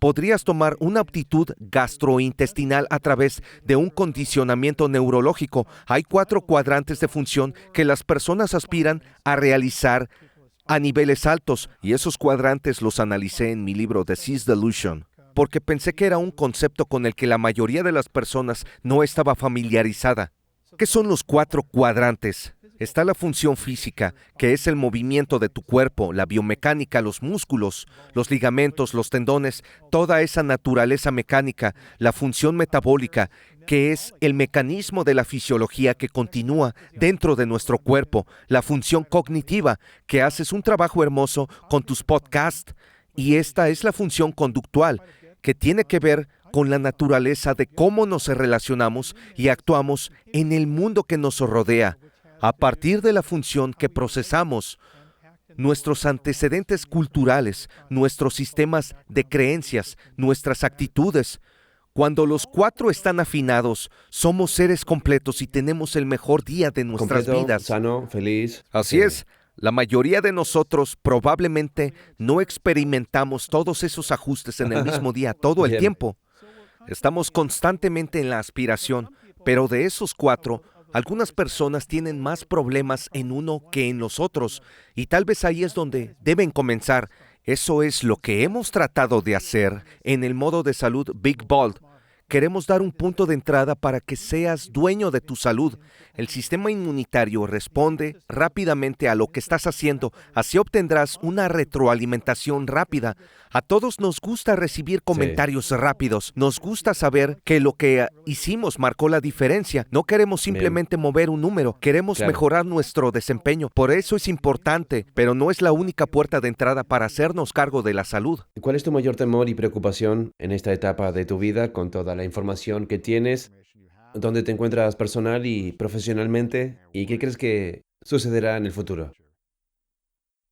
Podrías tomar una aptitud gastrointestinal a través de un condicionamiento neurológico. Hay 4 cuadrantes de función que las personas aspiran a realizar a niveles altos, y esos cuadrantes los analicé en mi libro Disease Delusion, porque pensé que era un concepto con el que la mayoría de las personas no estaba familiarizada. ¿Qué son los 4 cuadrantes? Está la función física, que es el movimiento de tu cuerpo, la biomecánica, los músculos, los ligamentos, los tendones, toda esa naturaleza mecánica, la función metabólica, que es el mecanismo de la fisiología que continúa dentro de nuestro cuerpo, la función cognitiva, que haces un trabajo hermoso con tus podcasts, y esta es la función conductual, que tiene que ver con la naturaleza de cómo nos relacionamos y actuamos en el mundo que nos rodea. A partir de la función que procesamos, nuestros antecedentes culturales, nuestros sistemas de creencias, nuestras actitudes. Cuando los 4 están afinados, somos seres completos y tenemos el mejor día de nuestras Completo, vidas. sano, feliz. Así es. La mayoría de nosotros probablemente no experimentamos todos esos ajustes en el mismo día, todo el Bien. tiempo. Estamos constantemente en la aspiración, pero de esos 4, Algunas personas tienen más problemas en uno que en los otros, y tal vez ahí es donde deben comenzar. Eso es lo que hemos tratado de hacer en el modo de salud Big Bold. Queremos dar un punto de entrada para que seas dueño de tu salud. El sistema inmunitario responde rápidamente a lo que estás haciendo. Así obtendrás una retroalimentación rápida. A todos nos gusta recibir comentarios rápidos. Nos gusta saber que lo que hicimos marcó la diferencia. No queremos simplemente mover un número. Queremos mejorar nuestro desempeño. Por eso es importante, pero no es la única puerta de entrada para hacernos cargo de la salud. ¿Cuál es tu mayor temor y preocupación en esta etapa de tu vida con toda la información que tienes? ¿Dónde te encuentras personal y profesionalmente? ¿Y qué crees que sucederá en el futuro?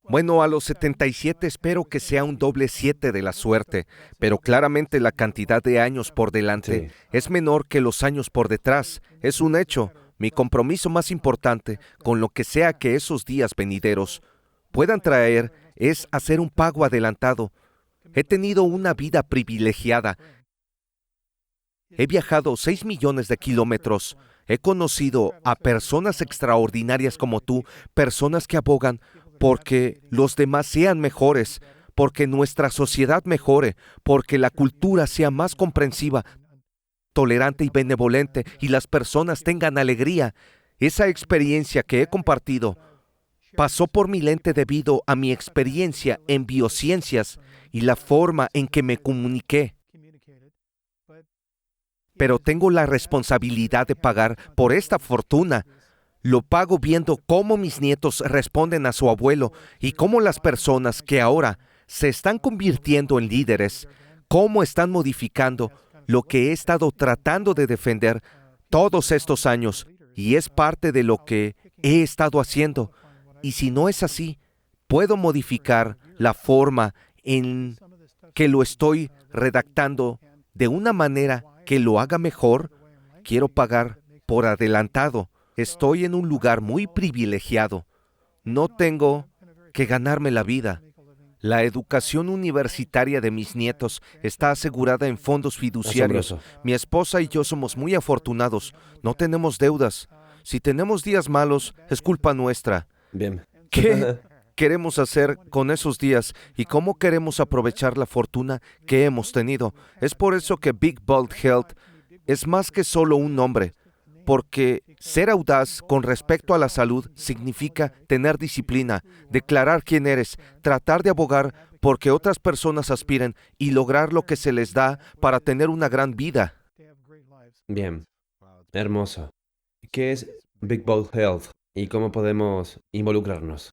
Bueno, a los 77 espero que sea un doble 7 de la suerte, pero claramente la cantidad de años por delante es menor que los años por detrás. Es un hecho. Mi compromiso más importante con lo que sea que esos días venideros puedan traer es hacer un pago adelantado. He tenido una vida privilegiada. He viajado 6 millones de kilómetros. He conocido a personas extraordinarias como tú, personas que abogan porque los demás sean mejores, porque nuestra sociedad mejore, porque la cultura sea más comprensiva, tolerante y benevolente, y las personas tengan alegría. Esa experiencia que he compartido pasó por mi lente debido a mi experiencia en biociencias y la forma en que me comuniqué. Pero tengo la responsabilidad de pagar por esta fortuna. Lo pago viendo cómo mis nietos responden a su abuelo y cómo las personas que ahora se están convirtiendo en líderes, cómo están modificando lo que he estado tratando de defender todos estos años, y es parte de lo que he estado haciendo. Y si no es así, puedo modificar la forma en que lo estoy redactando de una manera que lo haga mejor. Quiero pagar por adelantado. Estoy en un lugar muy privilegiado. No tengo que ganarme la vida. La educación universitaria de mis nietos está asegurada en fondos fiduciarios. Asombroso. Mi esposa y yo somos muy afortunados. No tenemos deudas. Si tenemos días malos, es culpa nuestra. Bien. ¿Qué queremos hacer con esos días y cómo queremos aprovechar la fortuna que hemos tenido? Es por eso que Big Bold Health es más que solo un nombre. Porque ser audaz con respecto a la salud significa tener disciplina, declarar quién eres, tratar de abogar porque otras personas aspiren y lograr lo que se les da para tener una gran vida. Bien. Hermoso. ¿Qué es Big Bold Health y cómo podemos involucrarnos?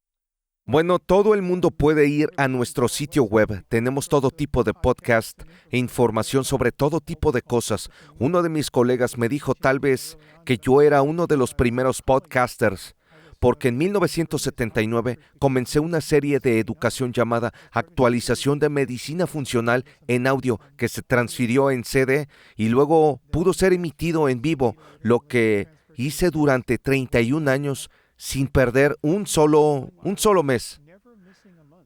Bueno, todo el mundo puede ir a nuestro sitio web. Tenemos todo tipo de podcast e información sobre todo tipo de cosas. Uno de mis colegas me dijo tal vez que yo era uno de los primeros podcasters, porque en 1979 comencé una serie de educación llamada Actualización de Medicina Funcional en audio, que se transfirió en CD y luego pudo ser emitido en vivo, lo que hice durante 31 años sin perder un solo mes.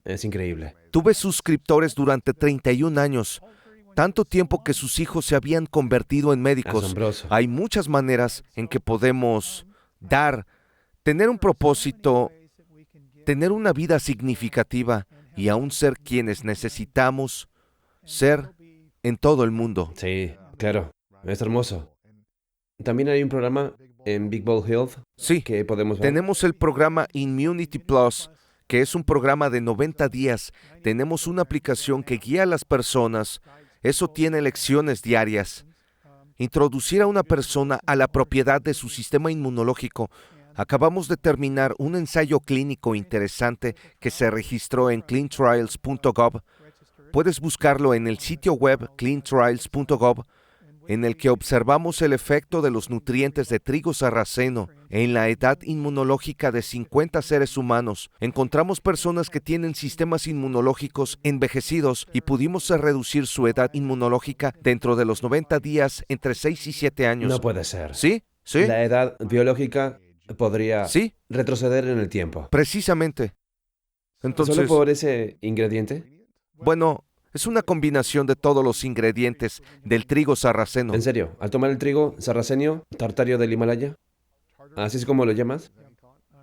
Es increíble. Tuve suscriptores durante 31 años, tanto tiempo que sus hijos se habían convertido en médicos. Asombroso. Hay muchas maneras en que podemos dar, tener un propósito, tener una vida significativa y aún ser quienes necesitamos ser en todo el mundo. Sí, claro. Es hermoso. También hay un programa en Big Bold Health Sí, que podemos ver. tenemos el programa Immunity Plus, que es un programa de 90 días. Tenemos una aplicación que guía a las personas. Eso tiene lecciones diarias. Introducir a una persona a la propiedad de su sistema inmunológico. Acabamos de terminar un ensayo clínico interesante que se registró en clinicaltrials.gov. Puedes buscarlo en el sitio web clinicaltrials.gov, en el que observamos el efecto de los nutrientes de trigo sarraceno en la edad inmunológica de 50 seres humanos. Encontramos personas que tienen sistemas inmunológicos envejecidos y pudimos reducir su edad inmunológica dentro de los 90 días entre 6 y 7 años. No puede ser. ¿Sí? ¿Sí? La edad biológica podría Sí, retroceder en el tiempo. precisamente. ¿Solo Entonces, por ese ingrediente? bueno, es una combinación de todos los ingredientes del trigo sarraceno. En serio, al tomar el trigo sarraceno, tartario del Himalaya, ¿Así es como lo llamas?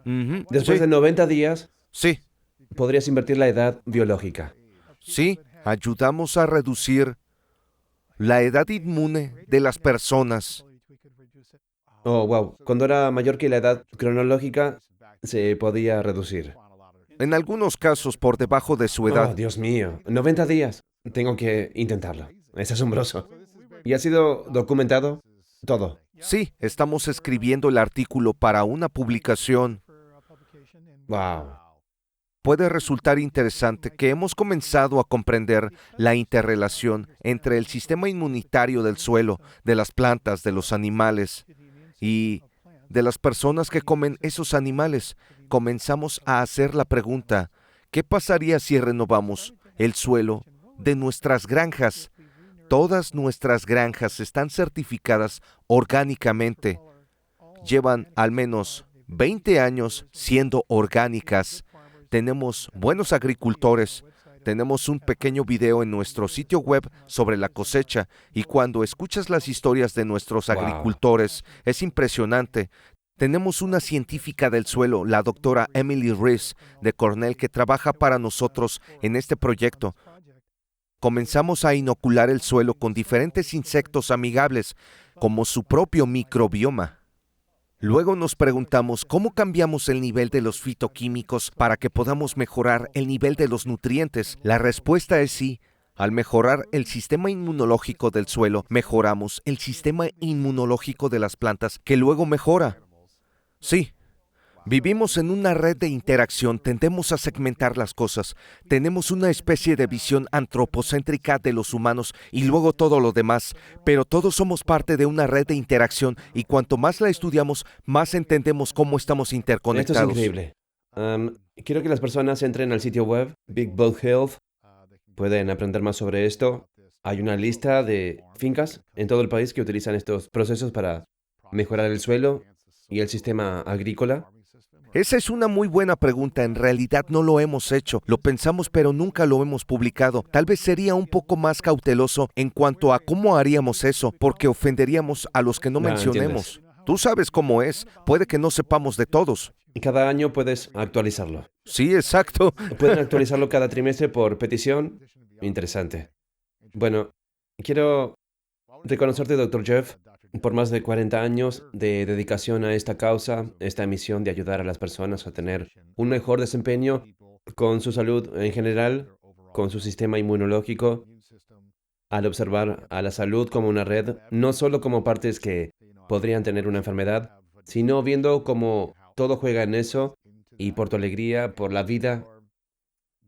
Ujú, Después sí, de 90 días, sí, podrías invertir la edad biológica. sí, ayudamos a reducir la edad inmune de las personas. Oh, wow. Cuando era mayor que la edad cronológica, se podía reducir. En algunos casos por debajo de su Oh, edad. Dios mío. 90 días. Tengo que intentarlo. Es asombroso. ¿Y ha sido documentado? Todo. Sí, estamos escribiendo el artículo para una publicación. Wow. Puede resultar interesante que hemos comenzado a comprender la interrelación entre el sistema inmunitario del suelo, de las plantas, de los animales y de las personas que comen esos animales. Comenzamos a hacer la pregunta, ¿qué pasaría si renovamos el suelo de nuestras granjas? Todas nuestras granjas están certificadas orgánicamente. Llevan al menos 20 años siendo orgánicas. Tenemos buenos agricultores. Tenemos un pequeño video en nuestro sitio web sobre la cosecha y cuando escuchas las historias de nuestros Wow. agricultores, es impresionante. Tenemos una científica del suelo, la doctora Emily Rees de Cornell, que trabaja para nosotros en este proyecto. Comenzamos a inocular el suelo con diferentes insectos amigables, como su propio microbioma. Luego nos preguntamos cómo cambiamos el nivel de los fitoquímicos para que podamos mejorar el nivel de los nutrientes. La respuesta es sí. Al mejorar el sistema inmunológico del suelo, mejoramos el sistema inmunológico de las plantas, que luego mejora. Sí. Vivimos en una red de interacción, tendemos a segmentar las cosas. Tenemos una especie de visión antropocéntrica de los humanos y luego todo lo demás, pero todos somos parte de una red de interacción y cuanto más la estudiamos, más entendemos cómo estamos Esto es interconectados. increíble. Quiero que las personas entren al sitio web, Big Bulk Health. Pueden aprender más sobre esto. Hay una lista de fincas en todo el país que utilizan estos procesos para mejorar el suelo y el sistema agrícola. Esa es una muy buena pregunta. En realidad no lo hemos hecho. Lo pensamos, pero nunca lo hemos publicado. Tal vez sería un poco más cauteloso en cuanto a cómo haríamos eso, porque ofenderíamos a los que no Ah, entiendes. mencionemos. Tú sabes cómo es. Puede que no sepamos de todos. Y cada año puedes actualizarlo. Sí, exacto. Pueden actualizarlo cada trimestre por petición. Interesante. Bueno, quiero reconocerte, Dr. Jeff, por más de 40 años de dedicación a esta causa, esta misión de ayudar a las personas a tener un mejor desempeño con su salud en general, con su sistema inmunológico, al observar a la salud como una red, no solo como partes que podrían tener una enfermedad, sino viendo cómo todo juega en eso y por tu alegría, por la vida,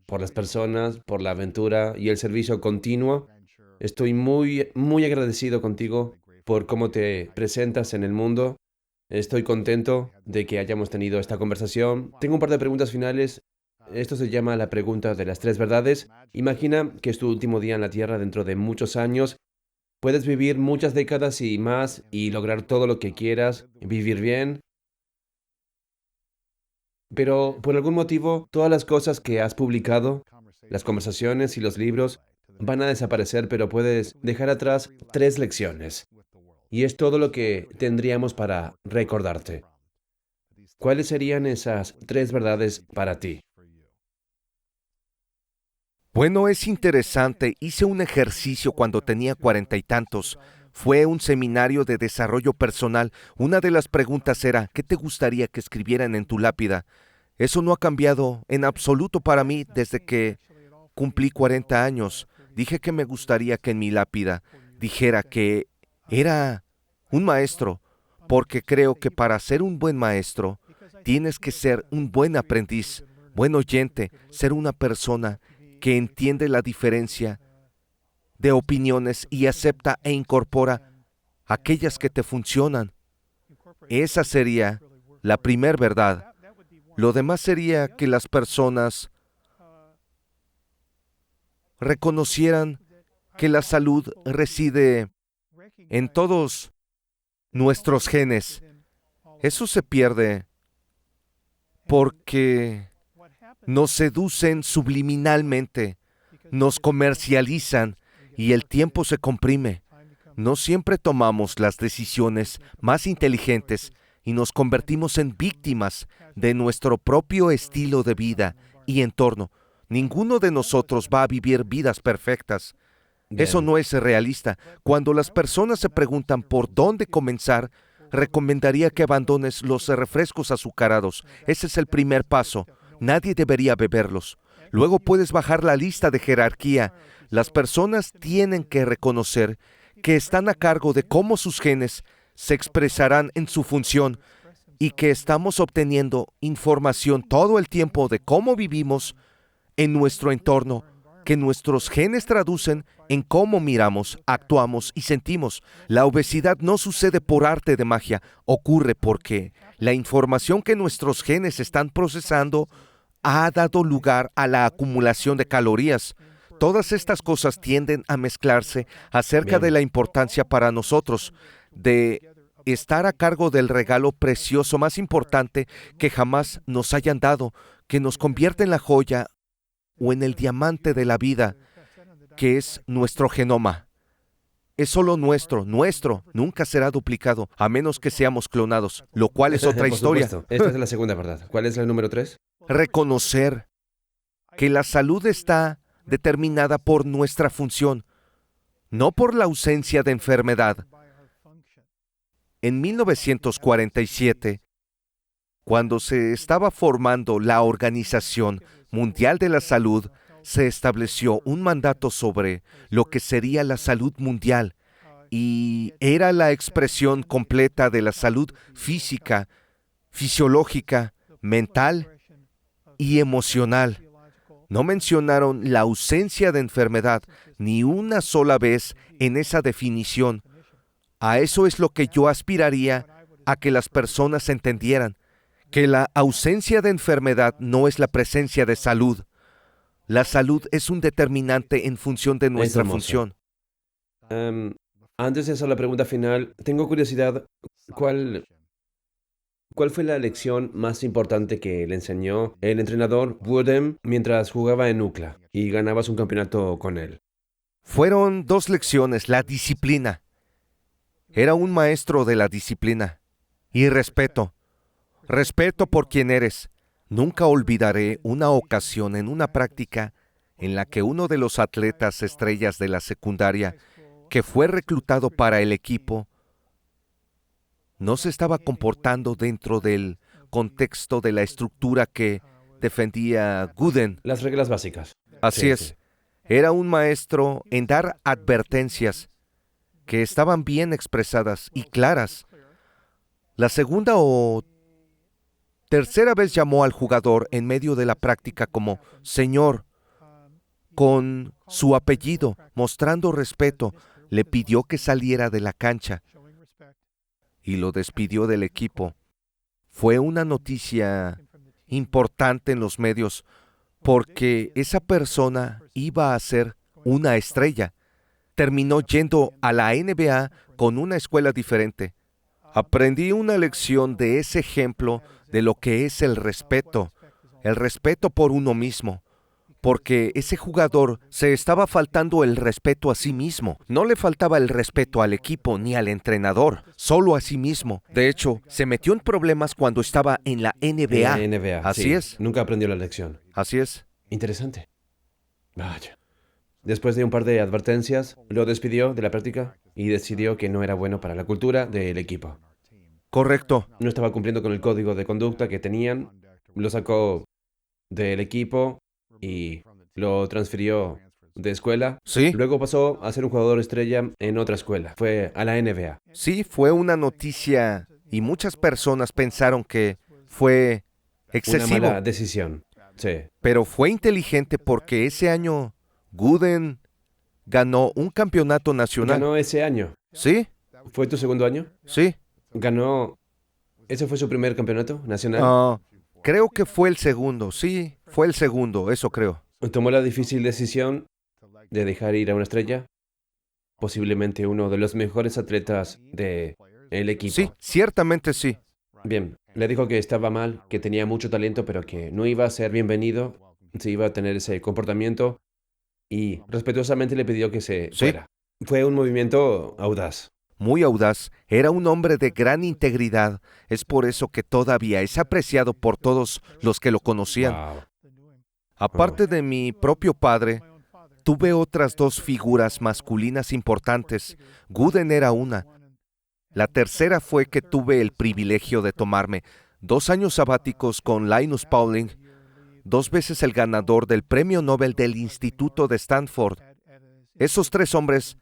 por las personas, por la aventura y el servicio continuo. Estoy muy, muy agradecido contigo por cómo te presentas en el mundo. Estoy contento de que hayamos tenido esta conversación. Tengo un par de preguntas finales. Esto se llama la pregunta de las tres verdades. Imagina que es tu último día en la Tierra dentro de muchos años. Puedes vivir muchas décadas y más y lograr todo lo que quieras, vivir bien. Pero por algún motivo, todas las cosas que has publicado, las conversaciones y los libros, van a desaparecer, pero puedes dejar atrás tres lecciones. Y es todo lo que tendríamos para recordarte. ¿Cuáles serían esas tres verdades para ti? Bueno, es interesante. Hice un ejercicio cuando tenía 40 y tantos. Fue un seminario de desarrollo personal. Una de las preguntas era, ¿qué te gustaría que escribieran en tu lápida? Eso no ha cambiado en absoluto para mí desde que cumplí 40 años. Dije que me gustaría que en mi lápida dijera que era un maestro, porque creo que para ser un buen maestro tienes que ser un buen aprendiz, buen oyente, ser una persona que entiende la diferencia de opiniones y acepta e incorpora aquellas que te funcionan. Esa sería la primer verdad. Lo demás sería que las personas reconocieran que la salud reside en todos nuestros genes. Eso se pierde porque nos seducen subliminalmente, nos comercializan y el tiempo se comprime. No siempre tomamos las decisiones más inteligentes y nos convertimos en víctimas de nuestro propio estilo de vida y entorno. Ninguno de nosotros va a vivir vidas perfectas. Eso Bien. no es realista. Cuando las personas se preguntan por dónde comenzar, recomendaría que abandones los refrescos azucarados. Ese es el primer paso. Nadie debería beberlos. Luego puedes bajar la lista de jerarquía. Las personas tienen que reconocer que están a cargo de cómo sus genes se expresarán en su función y que estamos obteniendo información todo el tiempo de cómo vivimos en nuestro entorno, que nuestros genes traducen en cómo miramos, actuamos y sentimos. La obesidad no sucede por arte de magia, ocurre porque la información que nuestros genes están procesando ha dado lugar a la acumulación de calorías. Todas estas cosas tienden a mezclarse acerca Bien. de la importancia para nosotros de estar a cargo del regalo precioso más importante que jamás nos hayan dado, que nos convierte en la joya o en el diamante de la vida, que es nuestro genoma. Es solo nuestro, nunca será duplicado, a menos que seamos clonados, lo cual es otra Por historia. supuesto. Esta es la segunda verdad. ¿Cuál es el número 3? Reconocer que la salud está determinada por nuestra función, no por la ausencia de enfermedad. En 1947, cuando se estaba formando la Organización Mundial de la Salud, se estableció un mandato sobre lo que sería la salud mundial y era la expresión completa de la salud física, fisiológica, mental y emocional. No mencionaron la ausencia de enfermedad ni una sola vez en esa definición. A eso es lo que yo aspiraría a que las personas entendieran, que la ausencia de enfermedad no es la presencia de salud. La salud es un determinante en función de nuestra hermoso. función. Antes de hacer la pregunta final, tengo curiosidad. ¿Cuál fue la lección más importante que le enseñó el entrenador Wooden mientras jugaba en UCLA y ganabas un campeonato con él? Fueron 2 lecciones, la disciplina. Era un maestro de la disciplina. Y respeto. Respeto por quien eres. Nunca olvidaré una ocasión en una práctica en la que uno de los atletas estrellas de la secundaria, que fue reclutado para el equipo, no se estaba comportando dentro del contexto de la estructura que defendía Gooden. Las reglas básicas. Así Sí, es. sí. Era un maestro en dar advertencias que estaban bien expresadas y claras. La segunda o tercera vez llamó al jugador en medio de la práctica como señor, con su apellido, mostrando respeto. Le pidió que saliera de la cancha y lo despidió del equipo. Fue una noticia importante en los medios porque esa persona iba a ser una estrella. Terminó yendo a la NBA con una escuela diferente. Aprendí una lección de ese ejemplo de lo que es el respeto por uno mismo, porque ese jugador se estaba faltando el respeto a sí mismo. No le faltaba el respeto al equipo ni al entrenador, solo a sí mismo. De hecho, se metió en problemas cuando estaba en la NBA. En la NBA. Así sí. es. Nunca aprendió la lección. Así es. Interesante. Vaya. Después de un par de advertencias, lo despidió de la práctica y decidió que no era bueno para la cultura del equipo. Correcto. No estaba cumpliendo con el código de conducta que tenían, lo sacó del equipo y lo transfirió de escuela. Sí. Luego pasó a ser un jugador estrella en otra escuela. Fue a la NBA. Sí, fue una noticia y muchas personas pensaron que fue Una excesivo, mala decisión. Sí. pero fue inteligente porque ese año Gooden ganó un campeonato nacional. Ganó ese año. ¿Sí? ¿Fue tu segundo año? Sí. Ganó... ¿Ese fue su primer campeonato nacional? Creo que fue el segundo. Sí, fue el segundo, eso creo. Tomó la difícil decisión de dejar ir a una estrella, posiblemente uno de los mejores atletas del equipo. Sí, ciertamente sí. Bien, le dijo que estaba mal, que tenía mucho talento, pero que no iba a ser bienvenido, se iba a tener ese comportamiento y respetuosamente le pidió que se Sí. fuera. Fue un movimiento audaz. muy audaz, era un hombre de gran integridad. Es por eso que todavía es apreciado por todos los que lo conocían. Wow. Aparte de mi propio padre, tuve otras dos figuras masculinas importantes. Gooden era una. La tercera fue que tuve el privilegio de tomarme 2 años sabáticos con Linus Pauling, 2 veces el ganador del Premio Nobel del Instituto de Stanford. Esos 3 hombres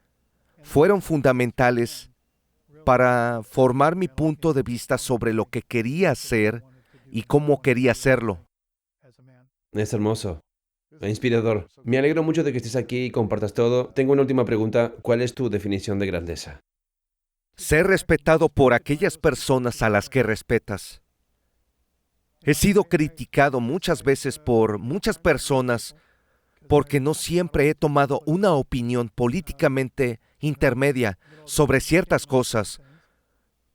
fueron fundamentales para formar mi punto de vista sobre lo que quería hacer y cómo quería hacerlo. Es hermoso. E inspirador. Me alegro mucho de que estés aquí y compartas todo. Tengo una última pregunta. ¿Cuál es tu definición de grandeza? Ser respetado por aquellas personas a las que respetas. He sido criticado muchas veces por muchas personas porque no siempre he tomado una opinión políticamente intermedia sobre ciertas cosas,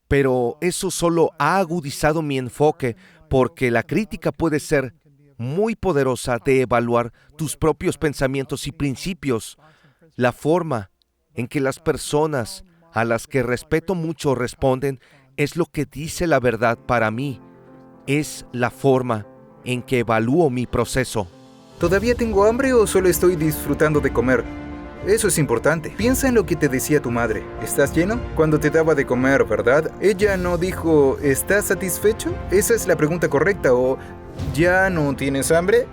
pero eso solo ha agudizado mi enfoque porque la crítica puede ser muy poderosa de evaluar tus propios pensamientos y principios. La forma en que las personas a las que respeto mucho responden es lo que dice la verdad para mí. Es la forma en que evalúo mi proceso. ¿Todavía tengo hambre o solo estoy disfrutando de comer? Eso es importante. Piensa en lo que te decía tu madre. ¿Estás lleno? Cuando te daba de comer, ¿verdad? Ella no dijo, ¿estás satisfecho? Esa es la pregunta correcta. O, ¿ya no tienes hambre?